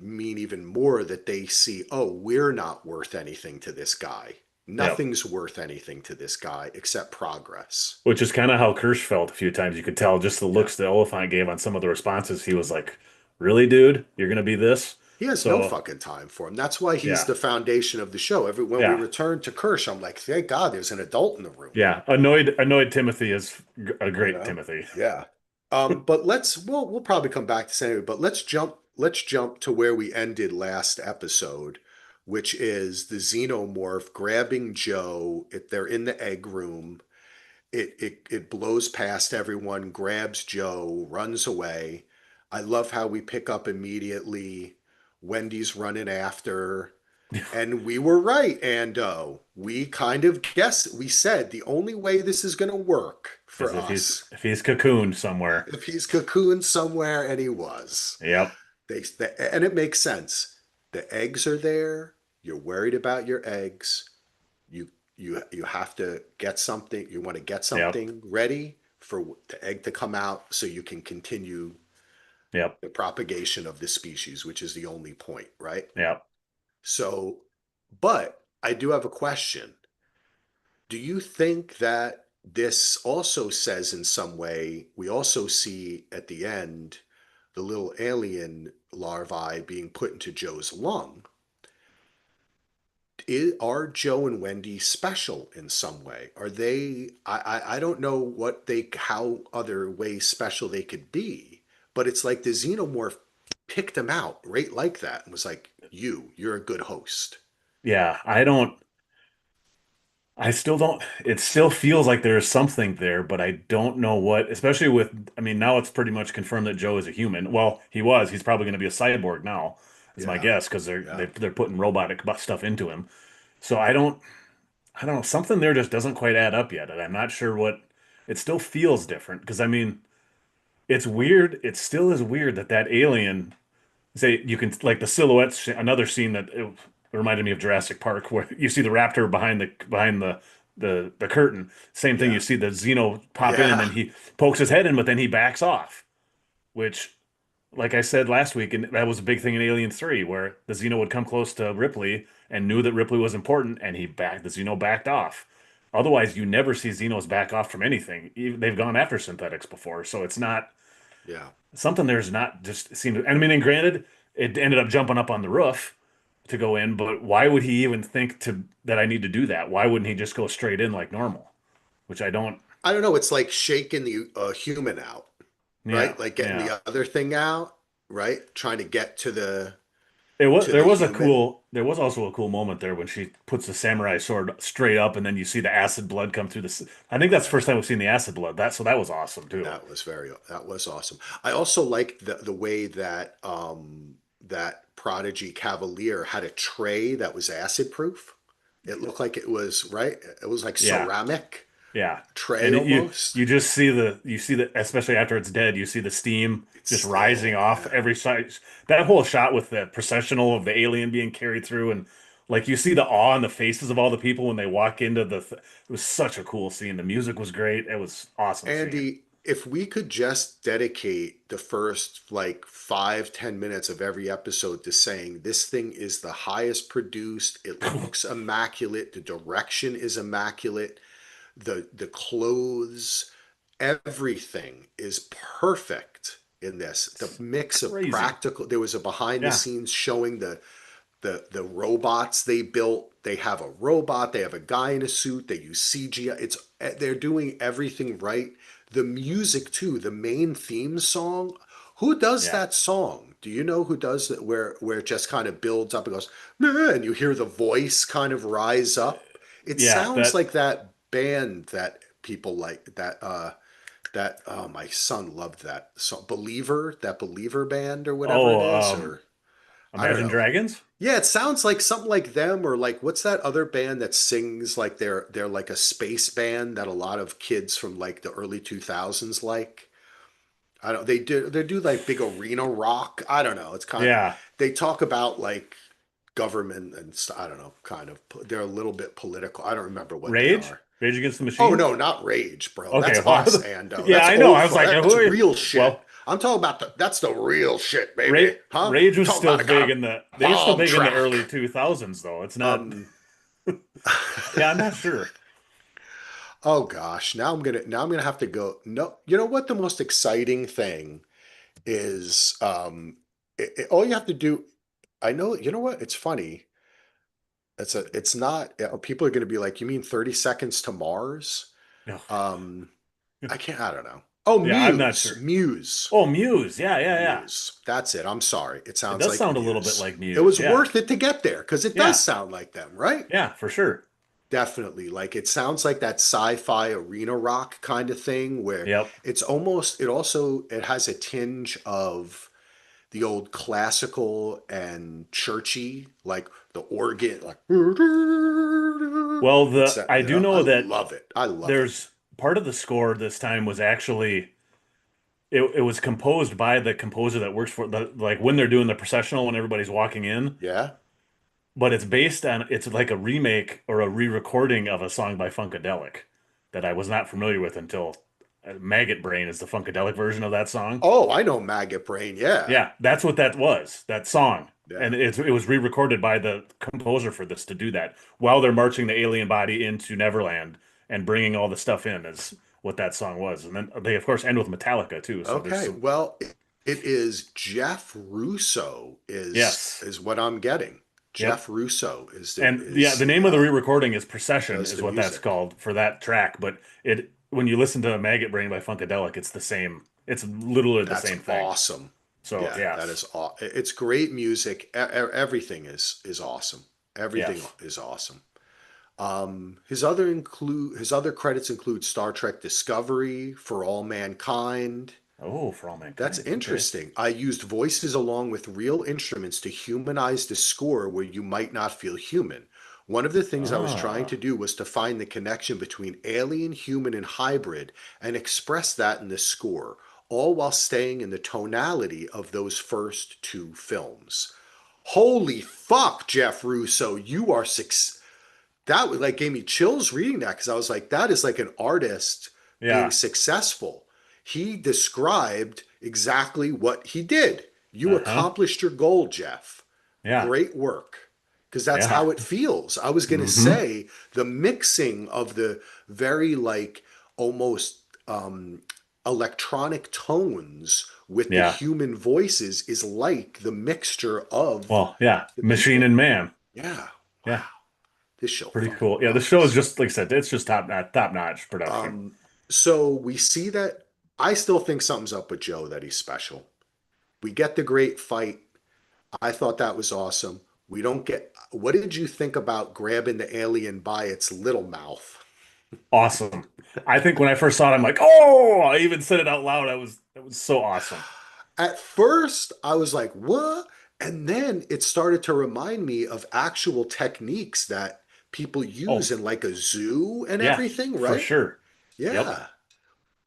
mean even more that they see, oh, we're not worth anything to this guy. Yep. Nothing's worth anything to this guy except progress. Which is kind of how Kirsch felt a few times. You could tell just the Yeah. looks the elephant gave on some of the responses. He was like, "Really, dude? You're gonna be this?" He has no So, fucking time for him. That's why he's yeah. the foundation of the show. When we Yeah. return to Kirsch, I'm like, thank God there's an adult in the room. Yeah, annoyed Timothy is a You great know? Timothy. Yeah. But we'll probably come back to saying it, but let's jump to where we ended last episode, which is the xenomorph grabbing Joe. They're in the egg room. It blows past everyone, grabs Joe, runs away. I love how we pick up immediately. Wendy's running after. And we were right, Ando. We kind of guessed, we said the only way this is going to work Is for if us, he's cocooned somewhere. if he's cocooned somewhere, and he was. Yep, And it makes sense. The eggs are there. You're worried about your eggs. You have to get something. You want to get yep, something ready for the egg to come out so you can continue yep, the propagation of the species, which is the only point, right? yep. So, but I do have a question. Do you think that this also says in some way, we also see at the end the little alien larvae being put into Joe's lung? Are Joe and Wendy special in some way? Are they? I don't know how other ways special they could be, but it's like the xenomorph picked them out right like that and was like, you're a good host. Yeah, I still don't, it still feels like there is something there, but I don't know what, especially with, I mean, now it's pretty much confirmed that Joe is a human. Well, he was, he's probably going to be a cyborg now, is my Yeah, guess, because yeah. they're putting robotic stuff into him. So I don't know, something there just doesn't quite add up yet. And I'm not sure what, it still feels different. Because I mean, it's weird. It still is weird that that alien, say, you can, like the silhouettes, another scene that it reminded me of Jurassic Park, where you see the raptor behind the curtain. Same thing, you Yeah. see the Xeno pop in and Yeah. then he pokes his head in, but then he backs off, which, like I said last week, and that was a big thing in Alien 3, where the Xeno would come close to Ripley and knew that Ripley was important, and the Xeno backed off. Otherwise, you never see Xenos back off from anything. They've gone after synthetics before, so it's not Yeah. something there's not just seemed to, I mean, and granted, it ended up jumping up on the roof to go in, but why would he even think to that I need to do that? Why wouldn't he just go straight in like normal? Which I don't, I don't know. It's like shaking the human out, yeah, right? Like getting yeah. the other thing out, right? Trying to get to There the was a human. cool there was also a cool moment there when she puts the samurai sword straight up and then you see the acid blood come through the I think that's the Yeah. first time we've seen the acid blood. That was awesome too. That was awesome. I also like the way that that Prodigy Cavalier had a tray that was acid proof. It looked like it was right. It was like Yeah. ceramic Yeah. tray And almost. you just see the especially after it's dead, you see the steam It's just rising still, off yeah. every side. That whole shot with the processional of the alien being carried through and like you see the awe in the faces of all the people when they walk into it was such a cool scene. The music was great. It was awesome scene. Andy, if we could just dedicate the first like 5, 10 minutes of every episode to saying this thing is the highest produced, it looks immaculate, the direction is immaculate, the clothes, everything is perfect in this. The mix of Crazy. practical, there was a behind the Yeah. scenes showing the robots they built. They have a robot, they have a guy in a suit, they use CGI. It's they're doing everything right. The music too, the main theme song. Who does Yeah. that song? Do you know who does that? Where it just kind of builds up and goes, "Meh," and you hear the voice kind of rise up. It Yeah, sounds that like that band that people like that my son loved that song Believer, that Believer band or whatever it oh, is, or I don't Imagine know. Dragons? Yeah, it sounds like something like them or like what's that other band that sings like they're like a space band that a lot of kids from like the early 2000s like. I don't they do like big arena rock. I don't know. It's kind of Yeah. they talk about like government and I don't know, kind of they're a little bit political. I don't remember what they Rage? are. Rage Against the Oh Machine? no, not Rage, bro. That's Okay, us, well, Ando. yeah, That's I know. I old. was like, who That's are you? real shit. Well, I'm talking about that's the real shit, baby. Huh? Rage was Talking still about I got big a in the they were still bomb big in the track. early 2000s though. It's not Um, yeah, I'm not sure. oh gosh, now I'm gonna have to go. No, you know what? The most exciting thing is all you have to do. I know. You know what? It's funny. It's not. People are gonna be like, you mean 30 seconds to Mars? No. Um, I can't. I don't know. Oh, Yeah, I'm not sure. Muse. Oh, Muse. Yeah, yeah, yeah. Muse. That's it. I'm sorry. It It sounds does like sound a little bit Muse. like It Muse. was Yeah. worth it to get there because it does Yeah. sound like them, right? Yeah, for sure. Definitely. Like it sounds like that sci-fi arena rock kind of thing where Yep. it has a tinge of the old classical and churchy, like the organ, like Well, it's the I do I know that love it. I love it. there's part of the score this time was actually it was composed by the composer that works for the like when they're doing the processional when everybody's walking in, Yeah. but it's like a remake or a re-recording of a song by Funkadelic that I was not familiar with until Maggot Brain is the Funkadelic version of that song. Oh, I know Maggot Brain. Yeah. Yeah, that's what that was, that song. Yeah. And it was re-recorded by the composer for this to do that while they're marching the alien body into Neverland and bringing all the stuff in is what that song was. And then they of course end with Metallica too. So there's Okay. some Well, it is Jeff Russo yes. is what I'm getting. Yep. Jeff Russo And yeah, the name of the re-recording is Procession does is the what that's music. called for that track, but it when you listen to Maggot Brain by Funkadelic, it's the same. It's literally the That's same thing. awesome. So Yeah, that yes. is it's great music. Everything is awesome. Everything Yes. is awesome. His other credits include Star Trek Discovery, For All Mankind. Oh, for all That's mankind. Okay. interesting. I used voices along with real instruments to humanize the score where you might not feel human. One of the things I was trying to Ah, do was to find the connection between alien, human, and hybrid and express that in the score, all while staying in the tonality of those first two films. Holy fuck, Jeff Russo, you are that like gave me chills reading that because I was like, that is like an artist being yeah. successful. He described exactly what he did. You Uh-huh. accomplished your goal, Jeff. Yeah. Great work. Because that's Yeah. how it feels. I was going to Hmm. say the mixing of the very like almost electronic tones with the Yeah. human voices is like the mixture of Well, yeah. the Machine people. and man. Yeah. Yeah. Wow. This show Pretty fucking cool. Yeah, the show is rocks. just like I said, it's just top notch production. Um, so we see that I still think something's up with Joe that he's special. We get the great fight. I thought that was awesome. We don't get. What did you think about grabbing the alien by its little mouth? Awesome. I think when I first saw it, I'm like, oh, I even said it out loud. That was so awesome. At first, I was like, what? And then it started to remind me of actual techniques that people use Oh, in like a zoo and yeah, everything, for right? sure. Yep. Yeah.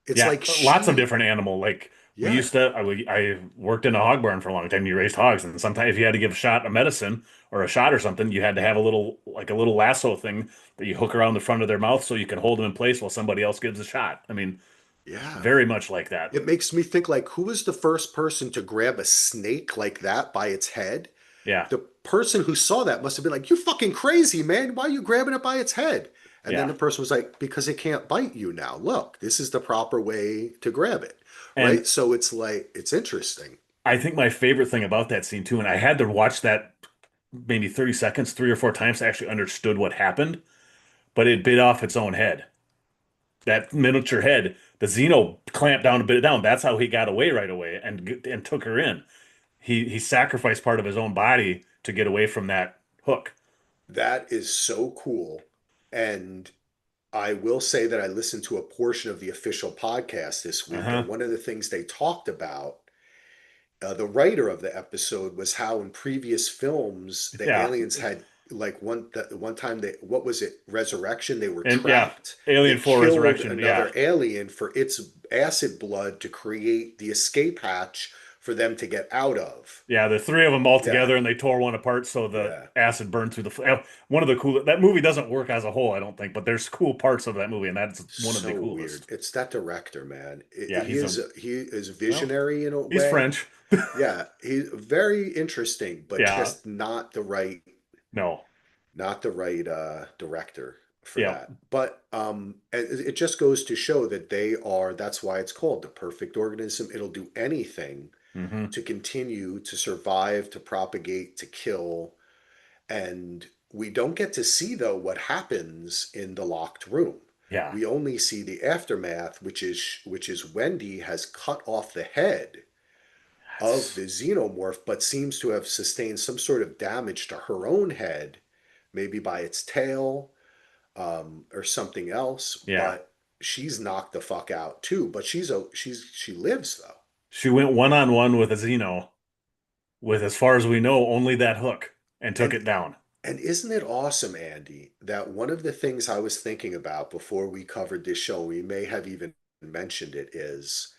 It's Yeah, like lots of she, different animal. Like we yeah, used to, I worked in a hog barn for a long time. You raised hogs, and sometimes if you had to give a shot of medicine or a shot or something, you had to have a little, like a little lasso thing that you hook around the front of their mouth so you can hold them in place while somebody else gives a shot. I mean, yeah. very much like that. It makes me think like who was the first person to grab a snake like that by its head? Yeah, The person who saw that must have been like, "You fucking crazy, man. Why are you grabbing it by its head?" And then yeah. the person was like, "Because it can't bite you now. Look, this is the proper way to grab it." And Right? So it's like it's interesting. I think my favorite thing about that scene too, and I had to watch that maybe 30 seconds, 3 or 4 times to actually understood what happened, but it bit off its own head. That miniature head, the Xeno clamped down to bit it down. That's how he got away and took her in. He sacrificed part of his own body to get away from that hook. That is so cool. And I will say that I listened to a portion of the official podcast this week, and Uh-huh. one of the things they talked about the writer of the episode was how in previous films the Yeah. aliens had like one time they what was it resurrection they were And yeah, trapped, they Alien 4 killed Resurrection. Yeah. another alien for its acid blood to create the escape hatch for them to get out of. Yeah, the three of them all Yeah, together and they tore one apart so the yeah, acid burned through one of the cool that movie doesn't work as a whole, I don't think, but there's cool parts of that movie and that's one of the so weird. coolest. It's that director, man. Yeah, He is well, visionary in a he's way. French. Yeah, he's very interesting, but Yeah. just No. not the right director for Yeah. that. But it just goes to show that that's why it's called the perfect organism. It'll do anything Hmm. to continue to survive, to propagate, to kill. And we don't get to see, though, what happens in the locked room. Yeah. We only see the aftermath, which is Wendy has cut off the head of That's the xenomorph, but seems to have sustained some sort of damage to her own head, maybe by its tail or something else. yeah. But she's knocked the fuck out too. But she lives though. She went one on one with a Xeno with, as far as we know, only that hook and took And it down. and isn't it awesome, Andy, that one of the things I was thinking about before we covered this show, we may have even mentioned it, is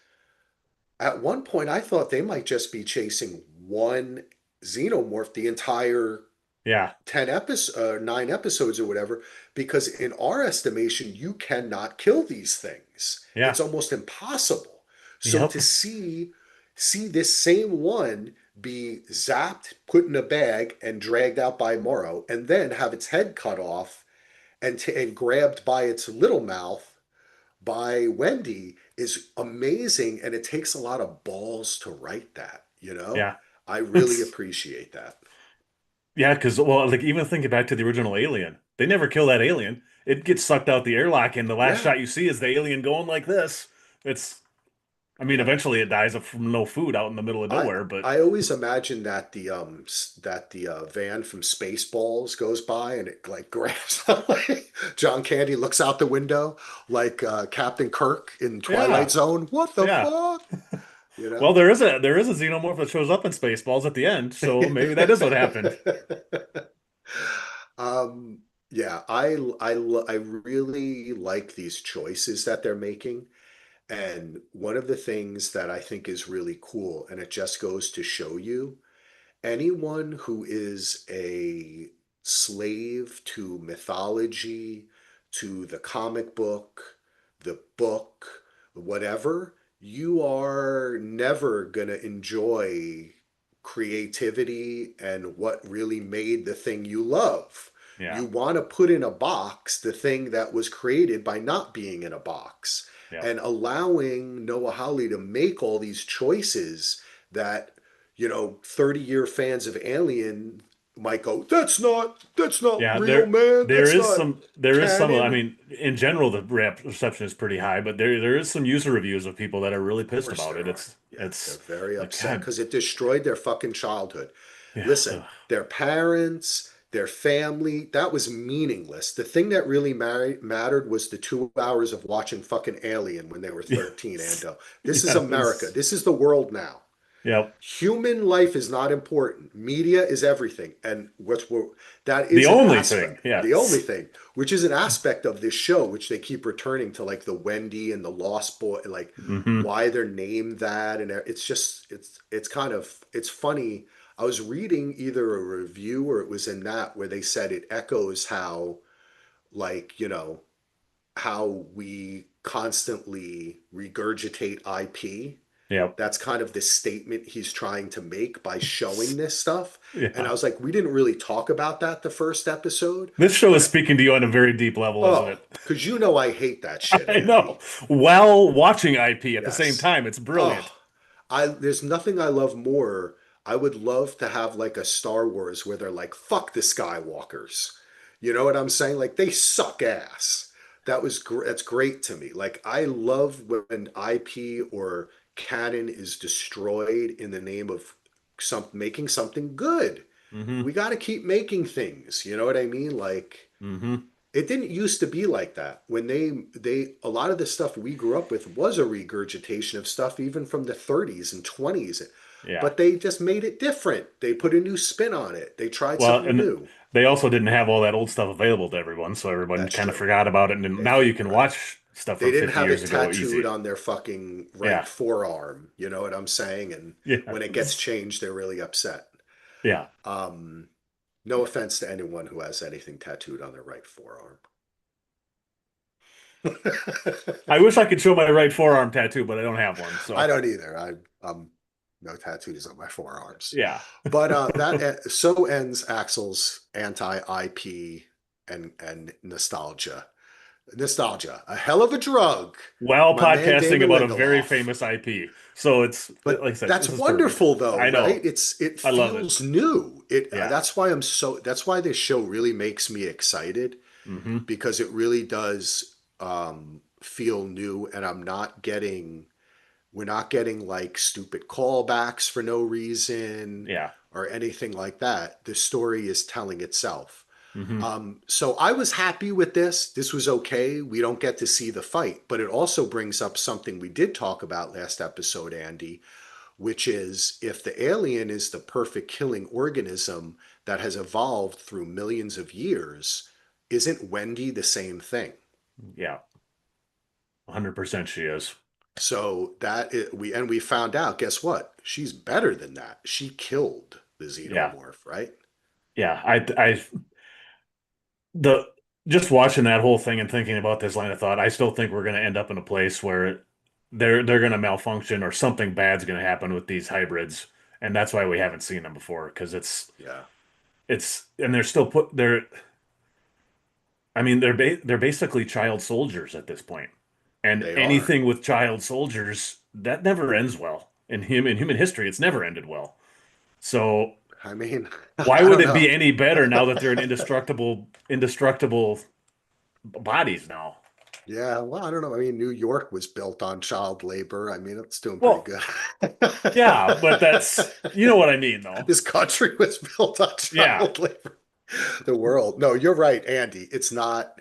at one point I thought they might just be chasing one xenomorph the entire Yeah. 10 episodes, 9 episodes or whatever, because in our estimation, you cannot kill these things. It's Yeah. almost impossible. So Yep. to see this same one be zapped, put in a bag, and dragged out by Morrow, and then have its head cut off and grabbed by its little mouth by Wendy is amazing, and it takes a lot of balls to write that, you know? Yeah. I really It's appreciate that. yeah, because well, like even thinking back to the original Alien, they never kill that alien. It gets sucked out the airlock, and the last Yeah. shot you see is the alien going like this. It's I mean, Yeah. eventually it dies of from no food out in the middle of I nowhere, but I always imagine that the van from Spaceballs goes by and it like grabs like John Candy looks out the window like Captain Kirk in Twilight yeah, Zone. What the yeah. fuck? You Well, know? there is a xenomorph that shows up in Spaceballs at the end, so maybe that is what happened. Um, yeah, I really like these choices that they're making. And one of the things that I think is really cool, and it just goes to show you, anyone who is a slave to mythology, to the comic book, the book, whatever, you are never going to enjoy creativity and what really made the thing you love. Yeah, You want to put in a box the thing that was created by not being in a box yeah, and allowing Noah Hawley to make all these choices that 30-year fans of Alien might go, that's not yeah. real, man. There That's is not some. I canon. mean, in general, the rap reception is pretty high, but there is some user reviews of people that are really Of pissed course about it. there are. Yeah, they're It's very like upset God, because it destroyed their fucking childhood. yeah, Listen, their parents, their family, that was meaningless. The thing that really mattered was the 2 hours of watching fucking Alien when they were 13, yes, Ando. This is America. yes, This is the world now. yep. Human life is not important. Media is everything. And that The is an only thing, aspect, the only yes. thing, which is an aspect of this show, which they keep returning to, like the Wendy and the Lost Boy, like Hmm. why they're named that. And it's just, it's kind of, it's funny. I was reading either a review or it was in that where they said it echoes how, like, how we constantly regurgitate IP. Yep. That's kind of the statement he's trying to make by showing this stuff. And I Yeah. was like, we didn't really talk about that the first episode, This show is but speaking to you on a very deep level, isn't oh, it? because I hate that shit, I know. Andy. While watching IP at the same Yes. time, it's brilliant. Oh, there's nothing I love more. I would love to have like a Star Wars where they're like, fuck the Skywalkers. You know what I'm saying? Like they suck ass. That's great to me. Like I love when IP or canon is destroyed in the name of making something good. Hmm. We got to keep making things. You know what I mean? Like Hmm. it didn't used to be like that. When they a lot of the stuff we grew up with was a regurgitation of stuff even from the 30s and 20s. Yeah. But they just made it different. They put a new spin on it. They tried Well, something and new. they also didn't have all that old stuff available to everyone, so everyone That's kind of true. forgot about it. And They now you can right. watch stuff They from didn't 50 have years it ago tattooed easy. on their fucking right Yeah. forearm. You know what I'm saying? And Yeah. when it gets changed, they're really upset. Yeah. Um, no offense to anyone who has anything tattooed on their right forearm. I wish I could show my right forearm tattoo, but I don't have one. I So, don't either. I'm no tattoos on my forearms. yeah. But so ends Axel's anti-IP and nostalgia. Nostalgia, a hell of a drug. While My man podcasting Damon about a very Lindelof. famous IP. So it's But like I said, that's this is perfect. wonderful though, I right? know. It I love it. feels new. It Yeah. that's why this show really makes me excited Hmm. because it really does feel new and we're not getting like stupid callbacks for no reason Yeah. or anything like that. The story is telling itself. Hmm. So I was happy with this. This was okay. We don't get to see the fight, but it also brings up something we did talk about last episode, Andy, which is if the alien is the perfect killing organism that has evolved through millions of years, isn't Wendy the same thing? Yeah. 100% she is. So we found out, guess what? She's better than that. She killed the Yeah. xenomorph, right? Yeah. The just watching that whole thing and thinking about this line of thought, I still think we're going to end up in a place where they're going to malfunction or something bad's going to happen with these hybrids, and that's why we haven't seen them before because Yeah, it's and they're still put they're I mean they're basically child soldiers at this point, and they are. anything with child soldiers that never ends well in human history. It's never ended well. So I mean, why I would don't it be know. any better now that they're an indestructible bodies now? Yeah, well, I don't know. I mean, New York was built on child labor. I mean, it's doing pretty Well, good. yeah, but that's you know what I mean though. This country was built on Yeah. child labor. The world. No, you're right, Andy. It's not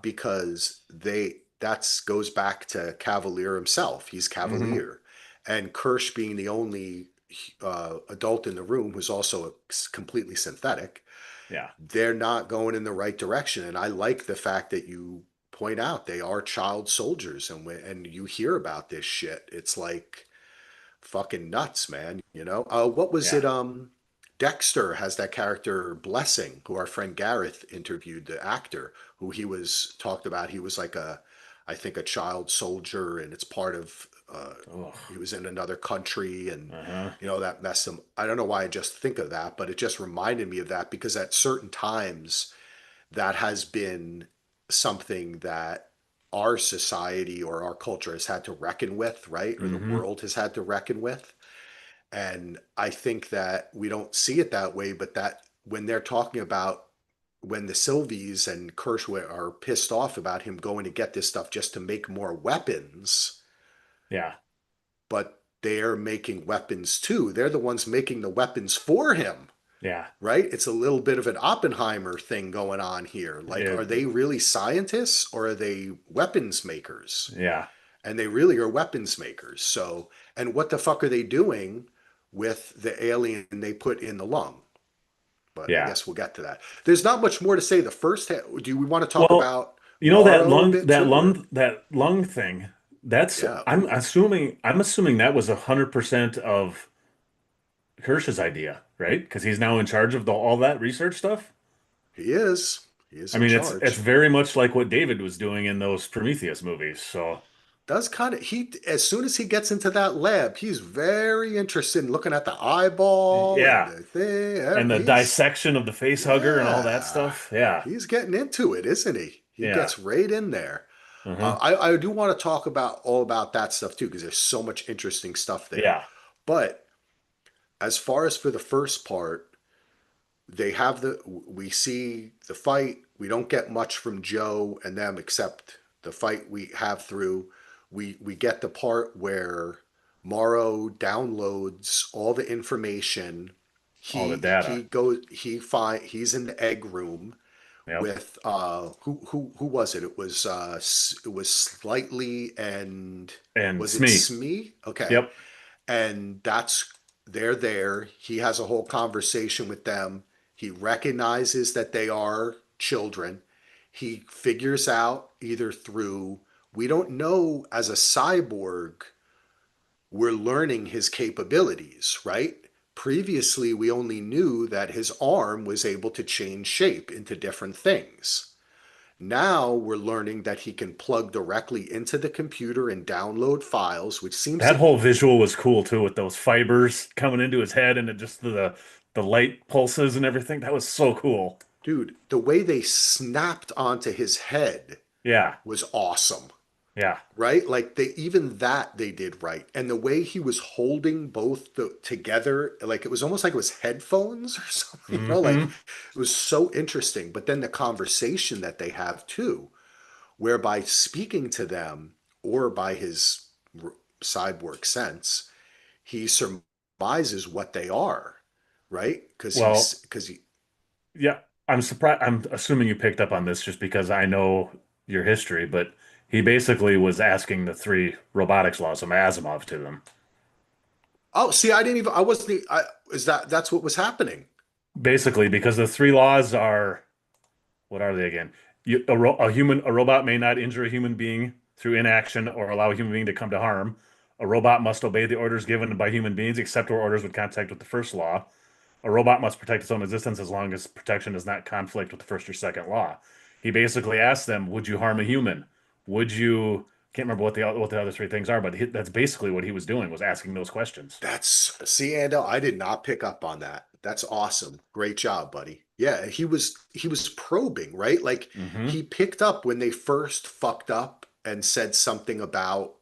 because they that's goes back to Cavalier himself. He's Hmm. Cavalier. And Kirsch being the only adult in the room who's also completely synthetic, Yeah. they're not going in the right direction. And I like the fact that you point out they are child soldiers, and you hear about this shit. It's like fucking nuts, man. What was Yeah. it? Dexter has that character Blessing, who our friend Gareth interviewed, the actor, who he was talked about. He was like I think a child soldier, and it's part of. Ugh. He was in another country, and Uh-huh. that messed him. I don't know why I just think of that, but it just reminded me of that because at certain times that has been something that our society or our culture has had to reckon with, right? Or the Hmm. world has had to reckon with. And I think that we don't see it that way, but that when they're talking about when the Sylvies and Kershwin are pissed off about him going to get this stuff just to make more weapons, Yeah. but they're making weapons too. They're the ones making the weapons for him, Yeah. right? It's a little bit of an Oppenheimer thing going on here. Like, are It, they really scientists or are they weapons makers? yeah. And they really are weapons makers. So, and what the fuck are they doing with the alien they put in the lung? But I Yeah. guess we'll get to that. There's not much more to say. The first, do we want to talk Well, about you know that Morrow a lung bit too? Or that lung thing, that's yeah, ooh, I'm assuming that was 100% of Hirsch's idea, right? Because he's now in charge of all that research stuff. he is. He is I in mean, it's charge. very much like what David was doing in those Prometheus movies. So, Does kind of he as soon as he gets into that lab, he's very interested in looking at the eyeball and yeah. the thing. And the He's dissection of the face hugger and all that yeah, stuff. Yeah. he's getting into it, isn't he? He Yeah. gets right in there. Uh-huh. I do want to talk about all about that stuff too, because there's so much interesting stuff there. Yeah. But as far as for the first part, we see the fight. We don't get much from Joe and them except the fight we have through. We get the part where Morrow downloads all the information. All the He data. goes he's in the egg room Yep. with who was it? It was Slightly and And was it Smee. Smee? Okay. Yep. And they're there. He has a whole conversation with them. He recognizes that they are children. He figures out either through, we don't know as a cyborg, we're learning his capabilities, right? Previously, we only knew that his arm was able to change shape into different things. Now we're learning that he can plug directly into the computer and download files, which seems That to, whole visual was cool too, with those fibers coming into his head and it just the light pulses and everything. That was so cool. dude, the way they snapped onto his head Yeah. was awesome, Yeah. right? Like even that they did right. And the way he was holding both together, like it was almost like it was headphones or something, like Hmm. it was so interesting. But then the conversation that they have too, whereby speaking to them or by his cyborg sense, he surmises what they are, right? Well, Because he yeah, I'm surprised. I'm assuming you picked up on this just because I know your history, but he basically was asking the three robotics laws from Asimov to them. Oh, see, I didn't even. I wasn't. Is that's what was happening? Basically, because the three laws are, what are they again? A robot may not injure a human being through inaction or allow a human being to come to harm. A robot must obey the orders given by human beings, except where orders would conflict with the first law. A robot must protect its own existence as long as protection does not conflict with the first or second law. He basically asked them, "Would you harm a human? Would you?" Can't remember what the other three things are, but that's basically what he was doing was asking those questions. That's see, Ando. I did not pick up on that. That's awesome. Great job, buddy. Yeah, he was probing, right? Like Hmm. he picked up when they first fucked up and said something about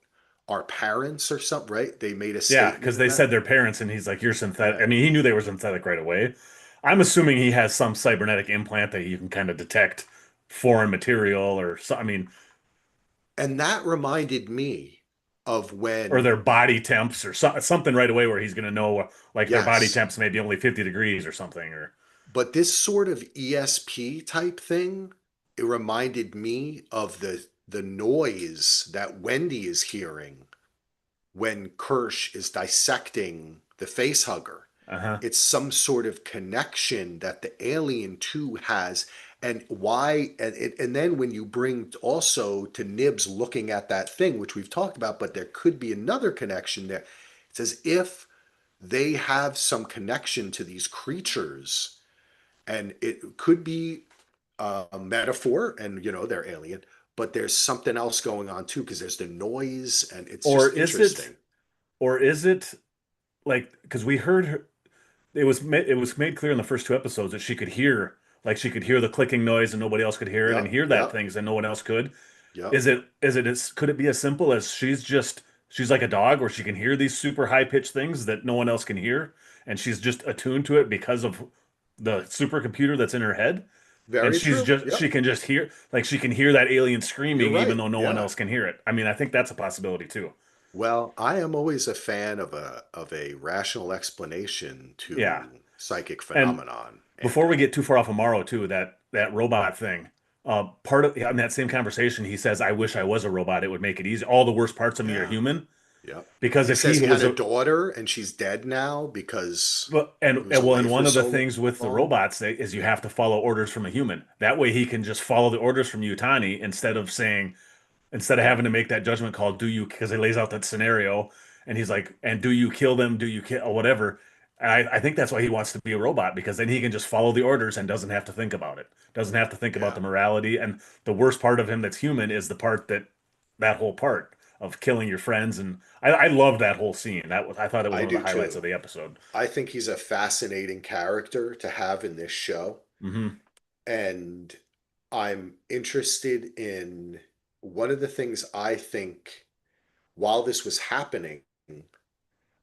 our parents or something, right? They made a Yeah, statement because in they that. said their parents, and he's like, "You're synthetic." Yeah. I mean, he knew they were synthetic right away. I'm assuming he has some cybernetic implant that you can kind of detect foreign material or so, I mean, And that reminded me of or when, their body temps or something right away where he's going to know like their body yes, temps may be only 50 degrees or something or but this sort of ESP type thing, it reminded me of the noise that Wendy is hearing when Kirsch is dissecting the face hugger. uh-huh. It's some sort of connection that the alien too has. And why, and then when you bring also to Nibs looking at that thing, which we've talked about, but there could be another connection there. It's as if they have some connection to these creatures, and it could be a metaphor, and they're alien, but there's something else going on too, because there's the noise, and it's Or just is it interesting. or is it like because we heard her, it was made clear in the first two episodes that she could hear she could hear the clicking noise and nobody else could hear it and Yep, hear that yep, things and no one else could. yep. Could it be as simple as she's like a dog where she can hear these super high pitched things that no one else can hear and she's just attuned to it because of the supercomputer that's in her head and Very true. she Yep. can just hear she can hear that alien You're screaming even right. though no one Yeah. else can hear it. I mean, I think that's a possibility too. Well, I am always a fan of a rational explanation Yeah. to psychic And phenomenon, before we Andy. get too far off of Morrow too, that robot thing. Part of in that same conversation, he says, "I wish I was a robot. It would make it easy. All the worst parts of me are Yeah. human Yep. because He if says he he had was a a daughter and she's dead now because well, he was well, away and for one of the so things with the long. robots is you have to follow orders from a human. That way, he can just follow the orders from Yutani instead of having to make that judgment call, do you, because he lays out that scenario and he's like, and do you kill them? Do you kill or whatever? I think that's why he wants to be a robot because then he can just follow the orders and doesn't have to think about it. Doesn't have to think about Yeah, the morality. And the worst part of him that's human is the part that whole part of killing your friends. And I love that whole scene. I thought it was I one of the do highlights too. of the episode. I think he's a fascinating character to have in this show. Hmm. And I'm interested in one of the things I think while this was happening,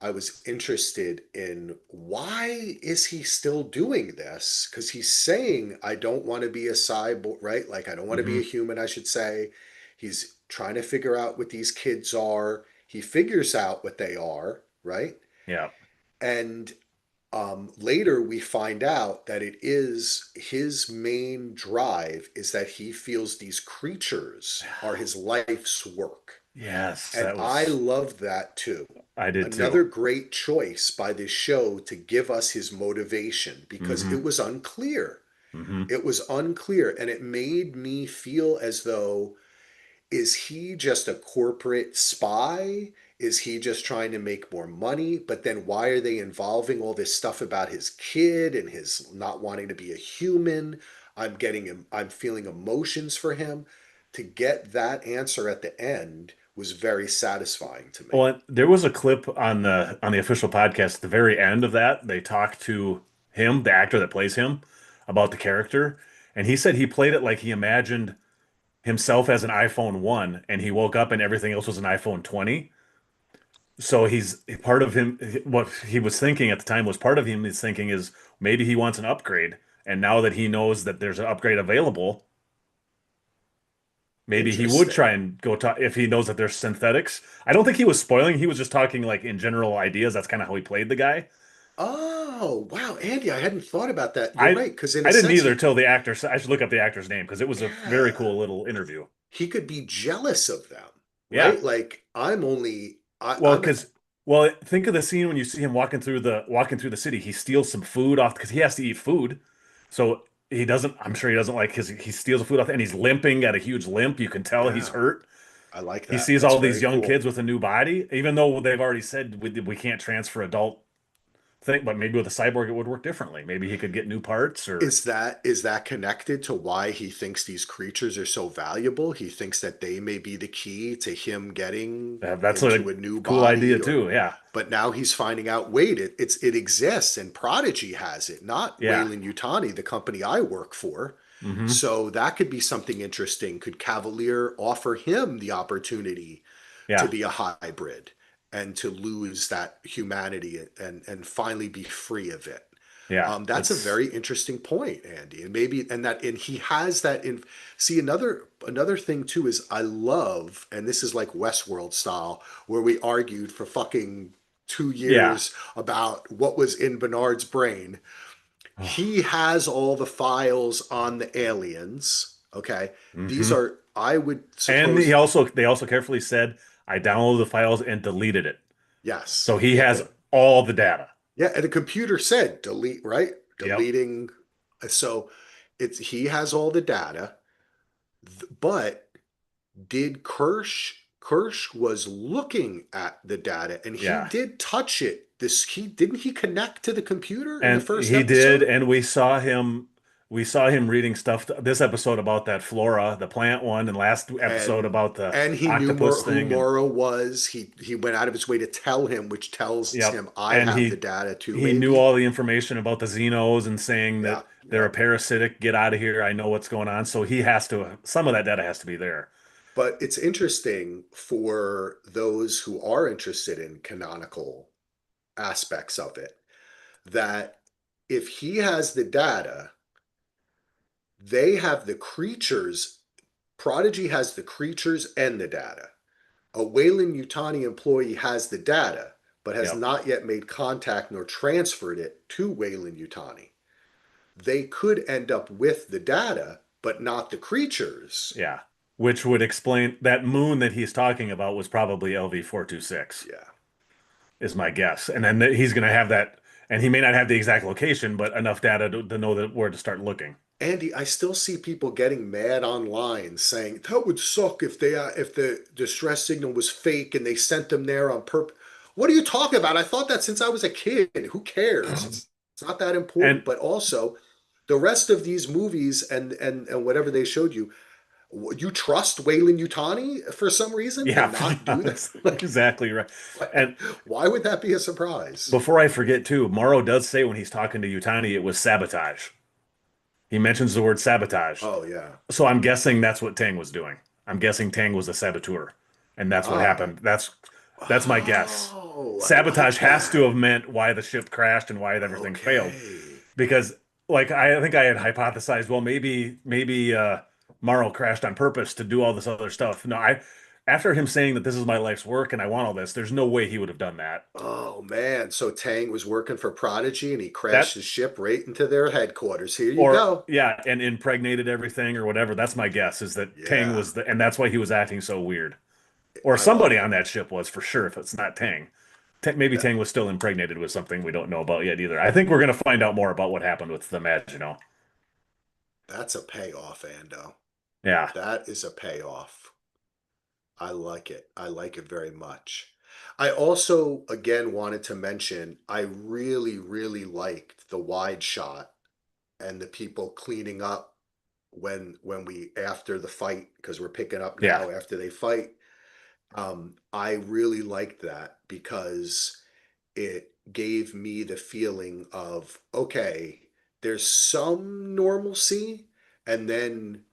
I was interested in why is he still doing this? Because he's saying, I don't want to be a cyborg, right? Like, I don't want to be a Hmm. human, I should say. He's trying to figure out what these kids are. He figures out what they are, right? Yeah. And later we find out that it is his main drive is that he feels these creatures are his life's work. Yes, And that I was, love that too. I did too. Another great choice by this show to give us his motivation because Hmm. it was unclear. Hmm. It was unclear, and it made me feel as though, is he just a corporate spy? Is he just trying to make more money? But then why are they involving all this stuff about his kid and his not wanting to be a human? I'm feeling emotions for him. To get that answer at the end was very satisfying to me. Well, there was a clip on the official podcast at the very end of that. They talked to him, the actor that plays him, about the character, and he said he played it like he imagined himself as an iPhone 1 and he woke up and everything else was an iPhone 20. So he's part of him what he was thinking at the time was part of him is thinking is maybe he wants an upgrade. And now that he knows that there's an upgrade available, maybe he would Interesting. try and go talk if he knows that there's synthetics. I don't think he was spoiling. He was just talking like in general ideas. That's kind of how he played the guy. Oh, wow, Andy, I hadn't thought about that. You're I right, because in a I didn't sense, either till the actor. I should look up the actor's name because it was a very yeah, cool little interview. he could be jealous of them, Yeah. right? Like Well, I'm because well, think of the scene when you see him walking through the city. He steals some food off because he has to eat food. So he doesn't. I'm sure he doesn't like his. He steals the food off and he's limping at a huge limp. You can tell he's yeah, hurt. I like He that. sees That's all these very young cool. kids with a new body, even though they've already said we can't transfer adult thing. But maybe with a cyborg it would work differently. Maybe he could get new parts or Is that connected to why he thinks these creatures are so valuable? He thinks that they may be the key to him getting that's a into a new cool idea body, or too. Yeah. but now he's finding out, wait, it exists and Prodigy has it, not Yeah. Wayland Yutani, the company I work for. Hmm. So that could be something interesting. Could Cavalier offer him the opportunity to Yeah. be a hybrid and to lose that humanity and finally be free of it? Yeah, That's a it's very interesting point, Andy, and maybe and he has that in. See, another thing too is I love, and this is like Westworld style, where we argued for fucking two yeah. years about what was in Bernard's brain. He has all the files on the aliens. Okay, these hmm are, I would And suppose, they also carefully said, I downloaded the files and deleted it. yes, So he has all the data. yeah, and the computer said delete, right? Yep. Deleting. So it's he has all the data, but did Kirsch was looking at the data and he Yeah. did touch it. This he didn't he connect to the computer in the And first he did, episode? and we saw him reading stuff this episode about that flora, the plant one, and last episode And about the and he knew octopus who thing. And Morrow was. He went out of his way to tell him, which tells yep. him I And have the data too, he knew maybe. all the information about the Xenos and saying Yeah, that they're a yeah. parasitic, get out of here, I know what's going on. So he has to, some of that data has to be there. But it's interesting for those who are interested in canonical aspects of it that if he has the data, they have the creatures. Prodigy has the creatures and the data. A Wayland Yutani employee has the data, but has Yep. not yet made contact nor transferred it to Wayland Yutani. They could end up with the data, but not the creatures. Yeah. Which would explain that moon that he's talking about was probably LV-426, Yeah. is my guess. And then he's going to have that, and he may not have the exact location, but enough data to know that where to start looking. Andy, I still see people getting mad online saying that would suck if the distress signal was fake and they sent them there on purpose. What are you talking about? I thought that since I was a kid. Who cares? It's not that important. And But also, the rest of these movies and whatever they showed you, you trust Wayland Yutani for some reason to yeah, not do that? that's Like, exactly right. And why would that be a surprise? before I forget too, Morrow does say when he's talking to Yutani, it was sabotage. He mentions the word sabotage. Oh yeah. So I'm guessing that's what Tang was doing. I'm guessing Tang was a saboteur, and that's what Ah. happened. That's my guess. Oh, I like Sabotage has to that. have meant why the ship crashed and why everything failed. Okay. Because like I think I had hypothesized, well, maybe Morrow crashed on purpose to do all this other stuff. No, I after him saying that this is my life's work and I want all this, there's no way he would have done that. Oh man, so Tang was working for Prodigy and he crashed That his ship right into their headquarters. Here you or go. yeah, and impregnated everything or whatever. That's my guess is that Tang Yeah, was the and that's why he was acting so weird. Or I love somebody it. on that ship was for sure if it's not Tang. Maybe That, Tang was still impregnated with something we don't know about yet either. I think we're going to find out more about what happened with the Maginot. that's a payoff, Ando. Yeah. That is a payoff. I like it. I like it very much. I also, again, wanted to mention I really, really liked the wide shot and the people cleaning up when we after the fight because we're picking up Yeah. now after they fight. I really liked that because it gave me the feeling of, okay, there's some normalcy, and then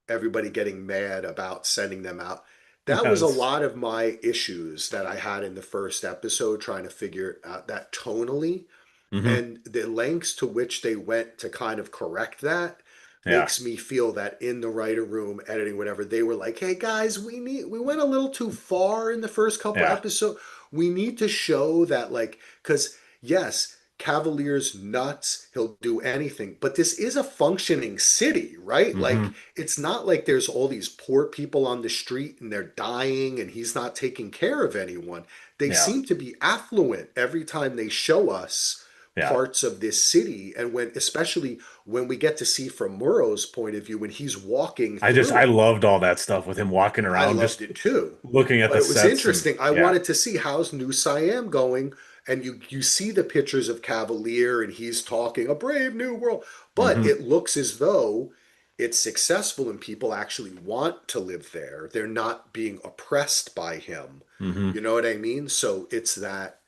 everybody getting mad about sending them out. That was a Yes. lot of my issues that I had in the first episode, trying to figure out that tonally hmm and the lengths to which they went to kind of correct that Yeah. makes me feel that in the writer room editing whatever they were like, hey guys, we went a little too far in the first couple Yeah. episodes. We need to show that, like, because yes, Cavalier's nuts, he'll do anything, but this is a functioning city, right? Like, hmm it's not like there's all these poor people on the street and they're dying and he's not taking care of anyone. They Yeah. seem to be affluent every time they show us Yeah. parts of this city, and when especially when we get to see from Murrow's point of view when he's walking I through it. loved all that stuff with him walking I around, loved just it too, looking at but the it was sets and interesting. I yeah. wanted to see how's New Siam going, and you see the pictures of Cavalier and he's talking a brave new world, but hmm it looks as though it's successful and people actually want to live there. They're not being oppressed by him. hmm You know what I mean? So it's that,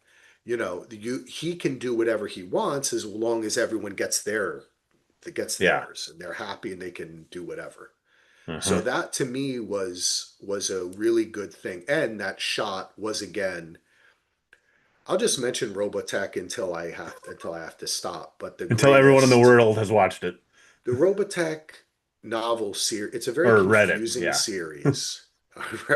he can do whatever he wants as long as everyone gets Yeah. theirs and they're happy and they can do whatever. So hmm that to me was a really good thing. And that shot was again I'll just mention Robotech until I have to stop. But Until everyone in the greatest, world has watched it the Robotech novel series, it's a very or read it. confusing Yeah. series,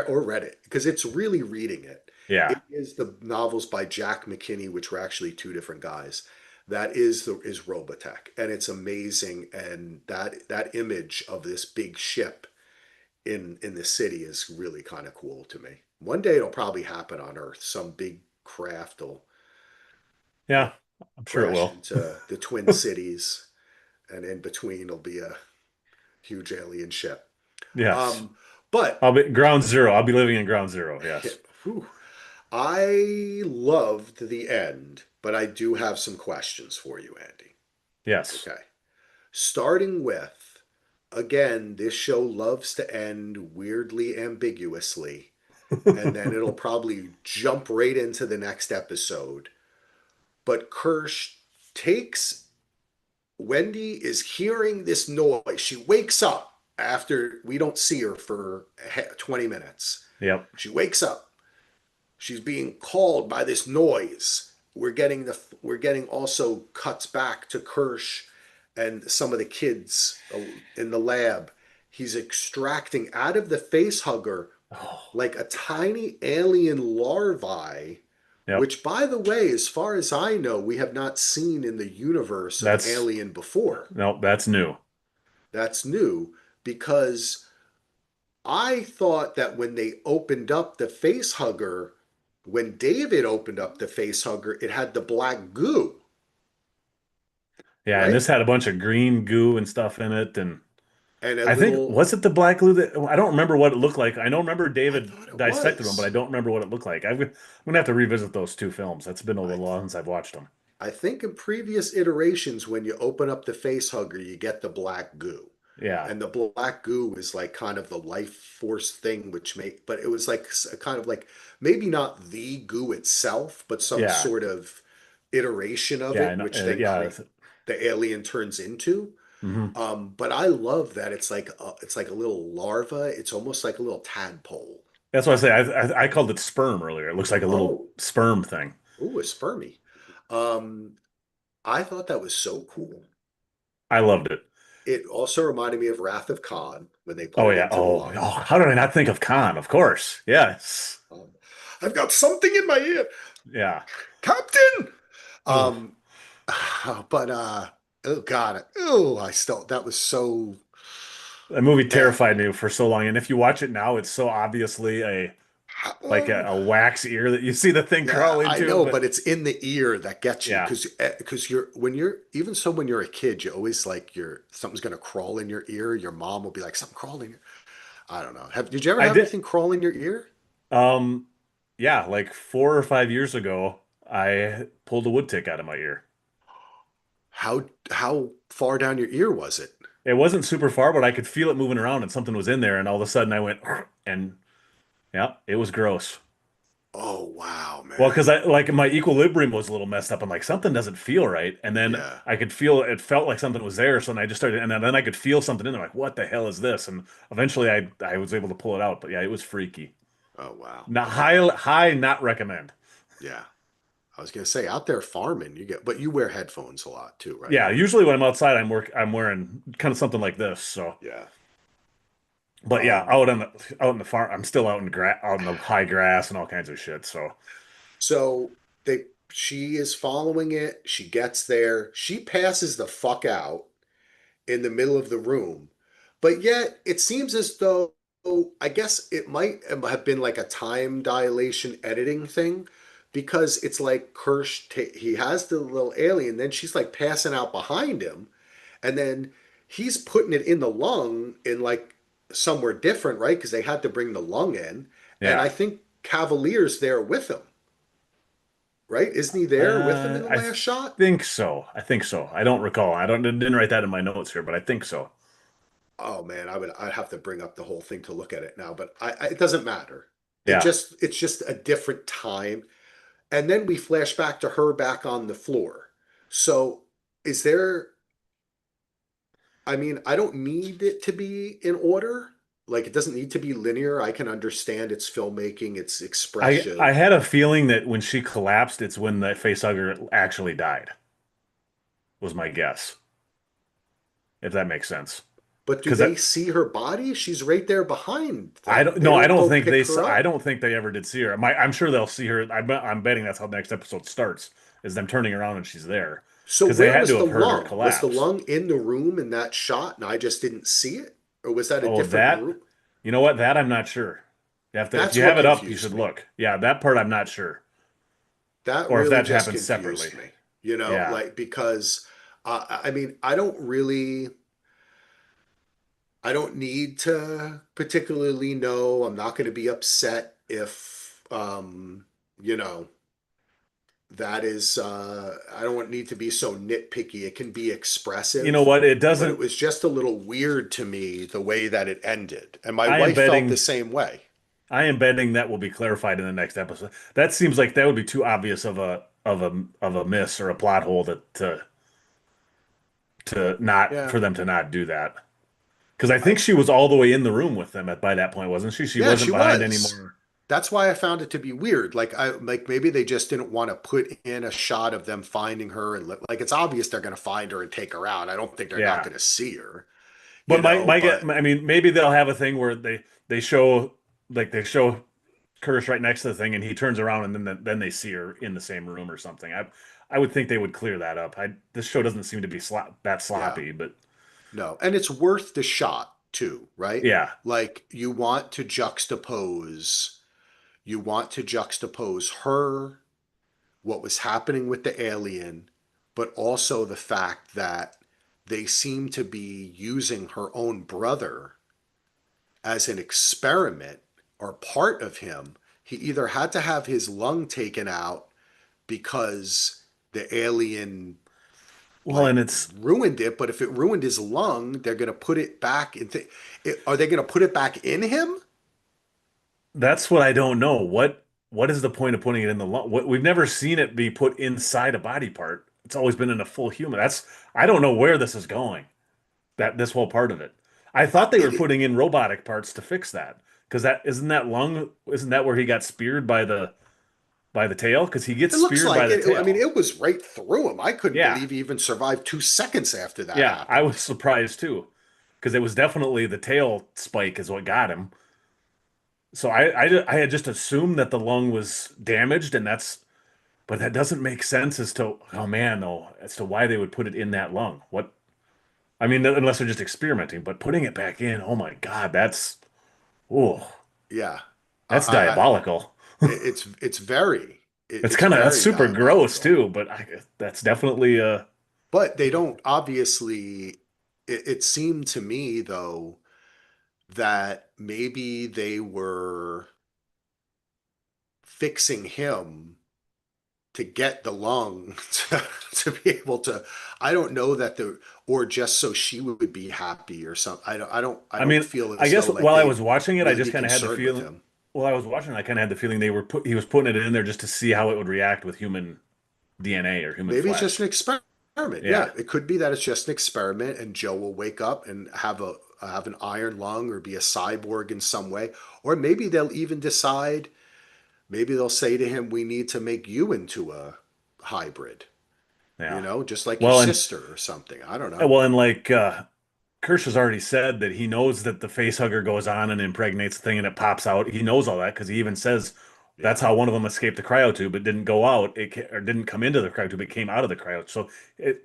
or read it because it's really reading it. Yeah. It is the novels by Jack McKinney, which were actually two different guys. That is Robotech, and it's amazing. And that image of this big ship in the city is really kind of cool to me. One day it'll probably happen on Earth. Some big craft will, you know, Yeah. I'm sure it crash will. into the Twin Cities, and in between will be a huge alien ship. Yes. Um, but I'll be ground zero. I'll be living in ground zero. Yes. whew, I loved the end, but I do have some questions for you, Andy. Yes. Okay. Starting with, again, this show loves to end weirdly ambiguously, and then it'll probably jump right into the next episode. But Kirsch takes Wendy is hearing this noise. She wakes up after we don't see her for 20 minutes. Yep. She wakes up. She's being called by this noise. We're getting also cuts back to Kirsch and some of the kids in the lab. He's extracting out of the face hugger Oh, like a tiny alien larvae, yep. which, by the way, as far as I know, we have not seen in the universe of That's Alien before. no, that's new. That's new because I thought that when they opened up the face hugger, when David opened up the face hugger, it had the black goo, Yeah, and this right? had a bunch of green goo and stuff in it, and And a I think little, was it the black glue that I don't remember what it looked like. I don't remember I David thought it dissected them, but I was. don't remember what it looked like. I'm gonna have to revisit those two films. That's been a I, little long since I've watched them. I think in previous iterations, when you open up the face hugger, you get the black goo. Yeah, And the black goo is like kind of the life force thing, but it was like kind of like maybe not the goo itself, but some yeah, sort of iteration of yeah, it, and which then yeah. the alien turns into. Hmm. But I love that it's like a little larva. It's almost like a little tadpole. That's why I say I called it sperm earlier. It looks like a little Oh, sperm thing. ooh, a spermie. Um, I thought that was so cool. I loved it. It also reminded me of Wrath of Khan when they put Oh it yeah. into the Oh, lung. oh, how did I not think of Khan? Of course. Yes. Um, I've got something in my ear, Yeah. Captain. Oh, Um, but oh god, oh I still that was so that movie man. terrified me for so long. And if you watch it now, it's so obviously a like Oh, a wax ear that you see the thing yeah, crawl I into. know, But but it's in the ear that gets you yeah, because you're when you're even so when you're a kid, you always like you're something's gonna crawl in your ear. Your mom will be like something crawling. I don't know. Did you ever I have did. anything crawl in your ear? Um, yeah, like 4 or 5 years ago, I pulled a wood tick out of my ear. How far down your ear was it? It wasn't super far, but I could feel it moving around, and something was in there. And all of a sudden, I went, and yeah, it was gross. Oh wow, Well, because man. I like my equilibrium was a little messed up. I'm like, something doesn't feel right. And then Yeah. I could feel it felt like something was there. So then I just started, and then I could feel something in there. Like, what the hell is this? And eventually I was able to pull it out. But yeah, it was freaky. Oh wow. Not Okay. high, not recommend. Yeah. I was gonna say out there farming, but you wear headphones a lot too, right? Yeah, usually when I'm outside, I'm wearing kind of something like this. So, Yeah. but yeah, Um, out in the farm, I'm still out in the high grass and all kinds of shit. So so she is following it. She gets there. She passes the fuck out in the middle of the room. But yet it seems as though I guess it might have been like a time dilation editing thing because it's like he has the little alien, then she's like passing out behind him, and then he's putting it in the lung in like somewhere different, right? Because they had to bring the lung in, and I yeah, think Cavalier's there with him, right? Isn't he there with him in the I last shot? think so. I think so. I don't recall. I don't didn't write that in my notes here, but I think so. Oh man, I'd have to bring up the whole thing to look at it now, but it doesn't matter. Yeah. It's just a different time. And then we flash back to her back on the floor. So is there I mean, I don't need it to be in order, Like it doesn't need to be linear. I can understand its filmmaking, its I expression. had a feeling that when she collapsed, it's when the facehugger actually died, was my guess, if that makes sense. But do Because they see her body? She's right there behind I them. don't They no, I don't don't go think pick her I up. don't think they ever did see her. I'm sure they'll see her. I'm betting that's how the next episode starts, is them turning around and she's there. So Because they where had was to the have heard her lung? Was the collapse. lung in the room in that shot and I just didn't see it? Or was that a Oh, different that, room? you know what? That I'm not sure. If That's you what have it up, you confused should me. look. Yeah, that part I'm not sure. That Or if really that just happened separately. confused me, Yeah. like because I mean, I don't need to particularly know. I'm not going to be upset if, you know, that is, I don't need to be so nitpicky. It can be You know expressive, what? It but it doesn't. was just a little weird to me the way that it ended. And my I am wife felt the betting. same way. I am betting that will be clarified in the next episode. That seems like that would be too obvious of a miss or a plot hole to not Yeah. for them to not do that. Because I think I, she was all the way in the room with them by that point, wasn't she? She yeah, wasn't she behind was. anymore. That's why I found it to be weird. Like maybe they just didn't want to put in a shot of them finding her and like it's obvious they're going to find her and take her out. I don't think they're not Yeah. going to see her, But but I mean, maybe they'll have a thing where they show they show Curtis right next to the thing, and he turns around, and then they see her in the same room or something. I would think they would clear that up. This show doesn't seem to be that yeah, sloppy, but no. And it's worth the shot too, right? yeah. Like you want to juxtapose her, what was happening with the alien, but also the fact that they seem to be using her own brother as an experiment or part of him. He either had to have his lung taken out because the alien Well, like and it's ruined it, but if it ruined his lung, they're going to put it back in are they going to put it back in him? that's what I don't know. What is the point of putting it in the lung? We've never seen it be put inside a body part. It's always been in a full human. I don't know where this is going. That this whole part of it. I thought they were It putting in robotic parts to fix that. Because isn't that where he got speared by the tail? Because he gets it looks speared by like the it. I mean, tail. it was right through him. I couldn't Yeah. believe he even survived 2 seconds after that Yeah. I happened. was surprised too. Because it was definitely the tail spike is what got him. So I had just assumed that the lung was damaged, but that doesn't make sense as to, oh man, though, as to why they would put it in that lung. I mean, unless they're just experimenting, but putting it back in, oh my God, oh, Yeah, that's I diabolical. it's That's very super gross diabolical. too, but that's definitely But they don't obviously. It seemed to me though that maybe they were fixing him to get the lung to be able to. I don't know that the or just so she would be happy or something. I I don't mean, feel I as guess though like while I they was watching it, I really just be kind of had the concerned with feeling, him. while I was watching it, I kind of had the feeling he was putting it in there just to see how it would react with human DNA or human Maybe it's just flesh. an experiment. Yeah. Yeah, it could be that it's just an experiment, and Joe will wake up and have an iron lung or be a cyborg in some way, or maybe they'll even decide. Maybe they'll say to him, "We need to make you into a hybrid." Yeah. Just like your Well, and sister or something. I don't know. well, and like Kirsch has already said that he knows that the face hugger goes on and impregnates the thing and it pops out. He knows all that because he even says that's Yeah. how one of them escaped the cryotube. It didn't go out. Or didn't come into the cryotube. It came out of the cryotube. So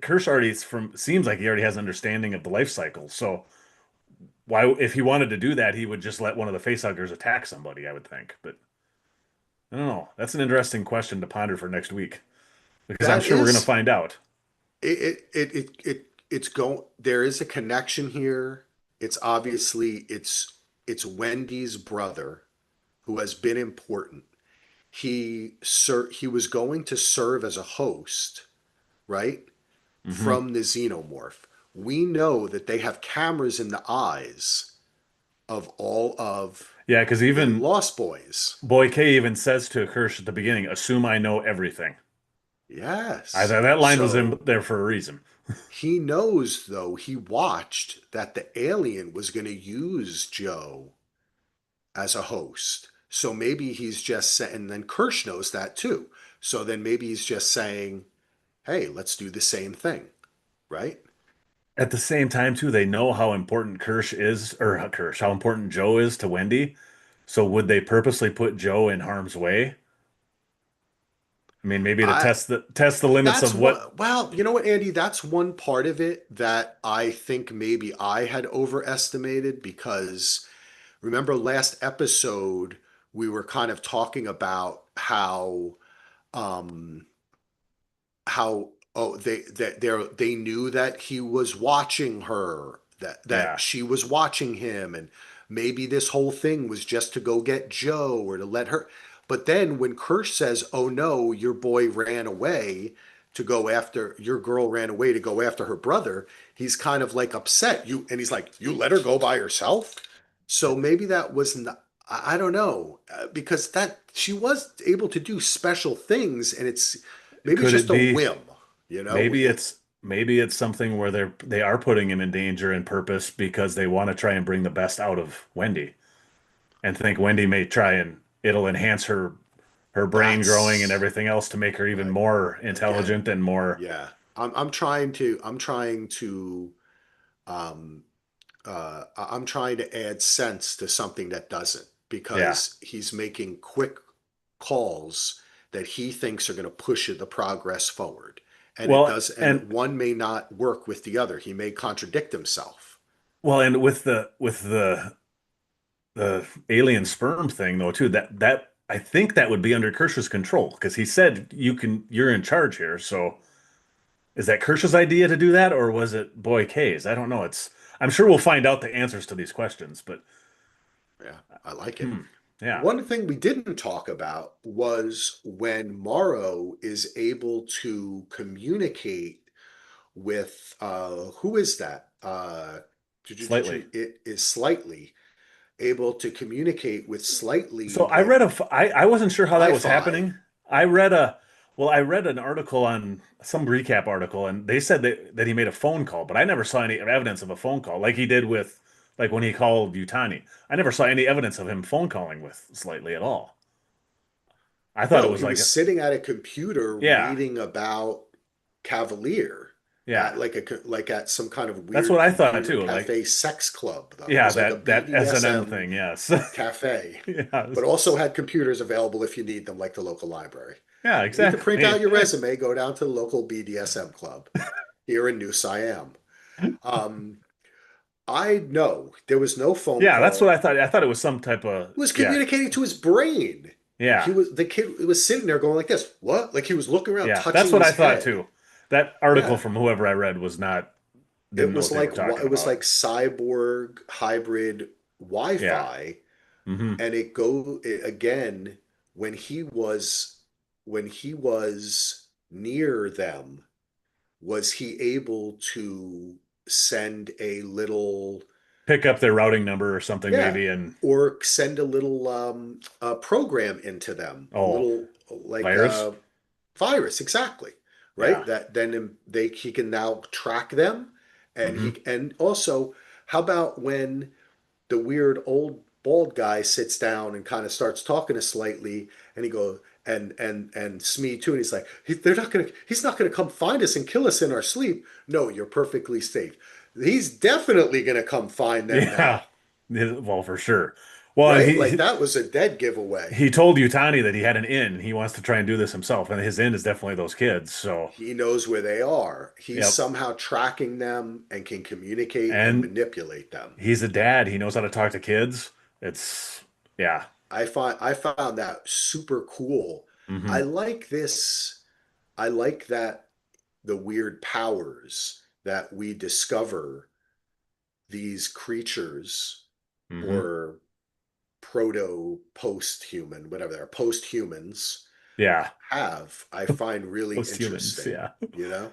Kirsch already seems like he already has an understanding of the life cycle. So why, if he wanted to do that, he would just let one of the face huggers attack somebody, I would think. But I don't know. That's an interesting question to ponder for next week because I'm That sure we're going to is find out. it's going there is a connection here. It's obviously it's Wendy's brother who has been important. He was going to serve as a host, right? Hmm. From the xenomorph. We know that they have cameras in the eyes of all of Yeah, because the even Lost Boys. Boy K even says to Kirsch at the beginning, "Assume I know everything." Yes. That line was in So there for a reason. he knows, though, he watched that the alien was going to use Joe as a host. So maybe he's just saying, and then Kirsch knows that too. So then maybe he's just saying, hey, let's do the same thing, right? At the same time, too, they know how important Kirsch is, or Kirsch, how important Joe is to Wendy. So would they purposely put Joe in harm's way? I mean, maybe to I test the limits That's of what. what, well, you know what, Andy, that's one part of it that I think maybe I had overestimated because remember last episode we were kind of talking about um how oh they knew that he was watching her, that Yeah, she was watching him, and maybe this whole thing was just to go get Joe or to let her. But then when Kirsch says, oh no, your boy ran away to go after your girl, ran away to go after her brother, he's kind of like upset. You And he's like, you let her go by herself. So maybe that was not, I don't know, because that she was able to do special things, and maybe it's could just it a be? whim, you know? Maybe it's something where they are putting him in danger and purpose because they want to try and bring the best out of Wendy and think Wendy may try and it'll enhance her brain growing and That's everything else to make her even right. more Again, intelligent and more. yeah. Um, I'm trying to add sense to something that doesn't, Yeah. because he's making quick calls that he thinks are going to push the progress forward. And it Well, does, and and one may not work with the other. He may contradict himself. and with the alien sperm thing though too, that I think that would be under Kirsch's control because he said you're in charge here. So is that Kirsch's idea to do that or was it Boy K's? I don't know. I'm sure we'll find out the answers to these questions, but Yeah, I like it. hmm, yeah, One thing we didn't talk about was when Morrow is able to communicate with who is that? slightly. It is Slightly able to communicate with Slightly So I with read I wasn't sure how that was Wi-Fi. happening. I read an article on some recap article and they said that he made a phone call, but I never saw any evidence of a phone call like he did with like when he called Utani. I never saw any evidence of him phone calling with Slightly at all. I thought it No, was he like was sitting at a computer yeah, reading about Cavalier yeah. at like at some kind of That's weird what I thought computer too. Like cafe sex club though. It yeah, was like a that S&M BDSM thing, yes. cafe, Yeah. but also had computers available if you need them, like the local library. Yeah, You need to print exactly. out your resume, go down to the local BDSM club here in New Siam. Um, I know there was no phone Yeah, that's what call. I thought. I thought it was some type of He was yeah, communicating to his brain. yeah. The kid was sitting there going like this. What? Like he was looking around, Yeah, that's touching what I his thought head. too. That article Yeah. from whoever I read was not didn't It know was what they were like talking it was about. like cyborg hybrid Yeah. Wi-Fi, Hmm. and again when he was near them. Was he able to send a little, Pick up their routing number or something yeah, maybe and or send a little program into them, a oh, little like virus? a virus, exactly, right? Yeah. That then he can now track them, and Hmm. also, how about when the weird old bald guy sits down and kind of starts talking to Slightly, and he goes, and Smee too, and he's like, he's not gonna come find us and kill us in our sleep. No, you're perfectly safe. He's definitely gonna come find them Yeah. now, Well, for sure. Well, and right? Like that was a dead giveaway. he told Utani that he had an in. He wants to try and do this himself, and his in is definitely those kids. So, He knows where they are. He's yep. somehow tracking them and can communicate and And manipulate them. he's a dad. He knows how to talk to kids. It's yeah. I found that super cool. I Hmm. like this. I like that the weird powers that we discover these creatures, Hmm. or proto post human, whatever they're, post humans Yeah. have, I find really Most humans. interesting. Yeah. You know,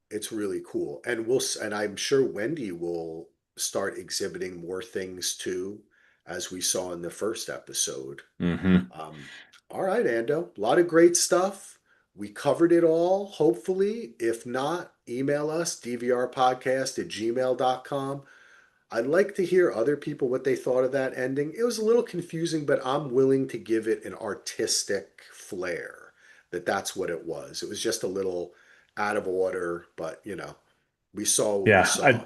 it's really cool. And I'm sure Wendy will start exhibiting more things too, as we saw in the first episode. Hmm. Um, all right, Ando, a lot of great stuff. We covered it all, hopefully. If not, email us, dvrpodcast@gmail.com. I'd like to hear other people what they thought of that ending. It was a little confusing, but I'm willing to give it an artistic flair that that's what it was. It was just a little out of order, but we saw what we Yeah, saw. I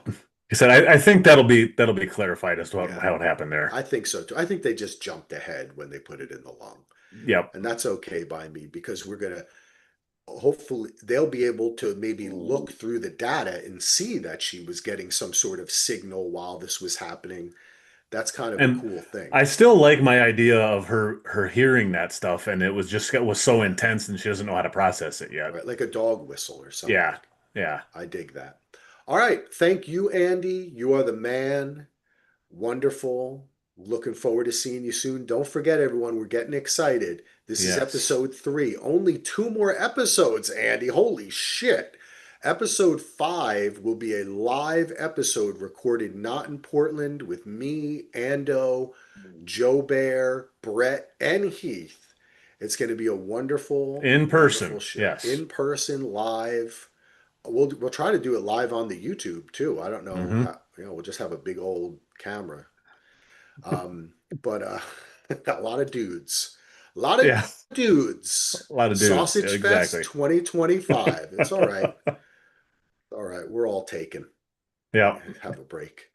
said I think that'll be clarified as to Yeah, how it happened there. I think so too. I think they just jumped ahead when they put it in the lung. Yep. And that's okay by me because we're going to hopefully they'll be able to maybe look through the data and see that she was getting some sort of signal while this was happening. That's kind of a And cool thing. I still like my idea of her hearing that stuff, and it was so Yeah, intense, and she doesn't know how to process it yet. right. Like a dog whistle or something. Yeah, yeah. I dig that. All right. Thank you, Andy. You are the man. Wonderful. Looking forward to seeing you soon. Don't forget, everyone, we're getting excited. This is Yes. episode 3. Only 2 more episodes, Andy. Holy shit. Episode 5 will be a live episode recorded not in Portland with me, Ando, Joe Bear, Brett, and Heath. It's going to be a wonderful, In wonderful person. show. Yes. In person, live. We'll try to do it live on the YouTube too. I don't know Hmm. how, we'll just have a big old camera. But a lot of dudes. A lot of Yeah. A dudes. lot of dudes. Yeah, Sausage Fest exactly. 2025. It's all right. All right. We're all taken. Yeah. Have a break.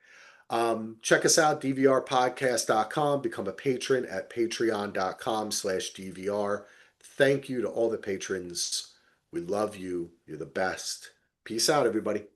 Check us out, dvrpodcast.com. Become a patron at patreon.com/DVR. Thank you to all the patrons. We love you. You're the best. Peace out, everybody.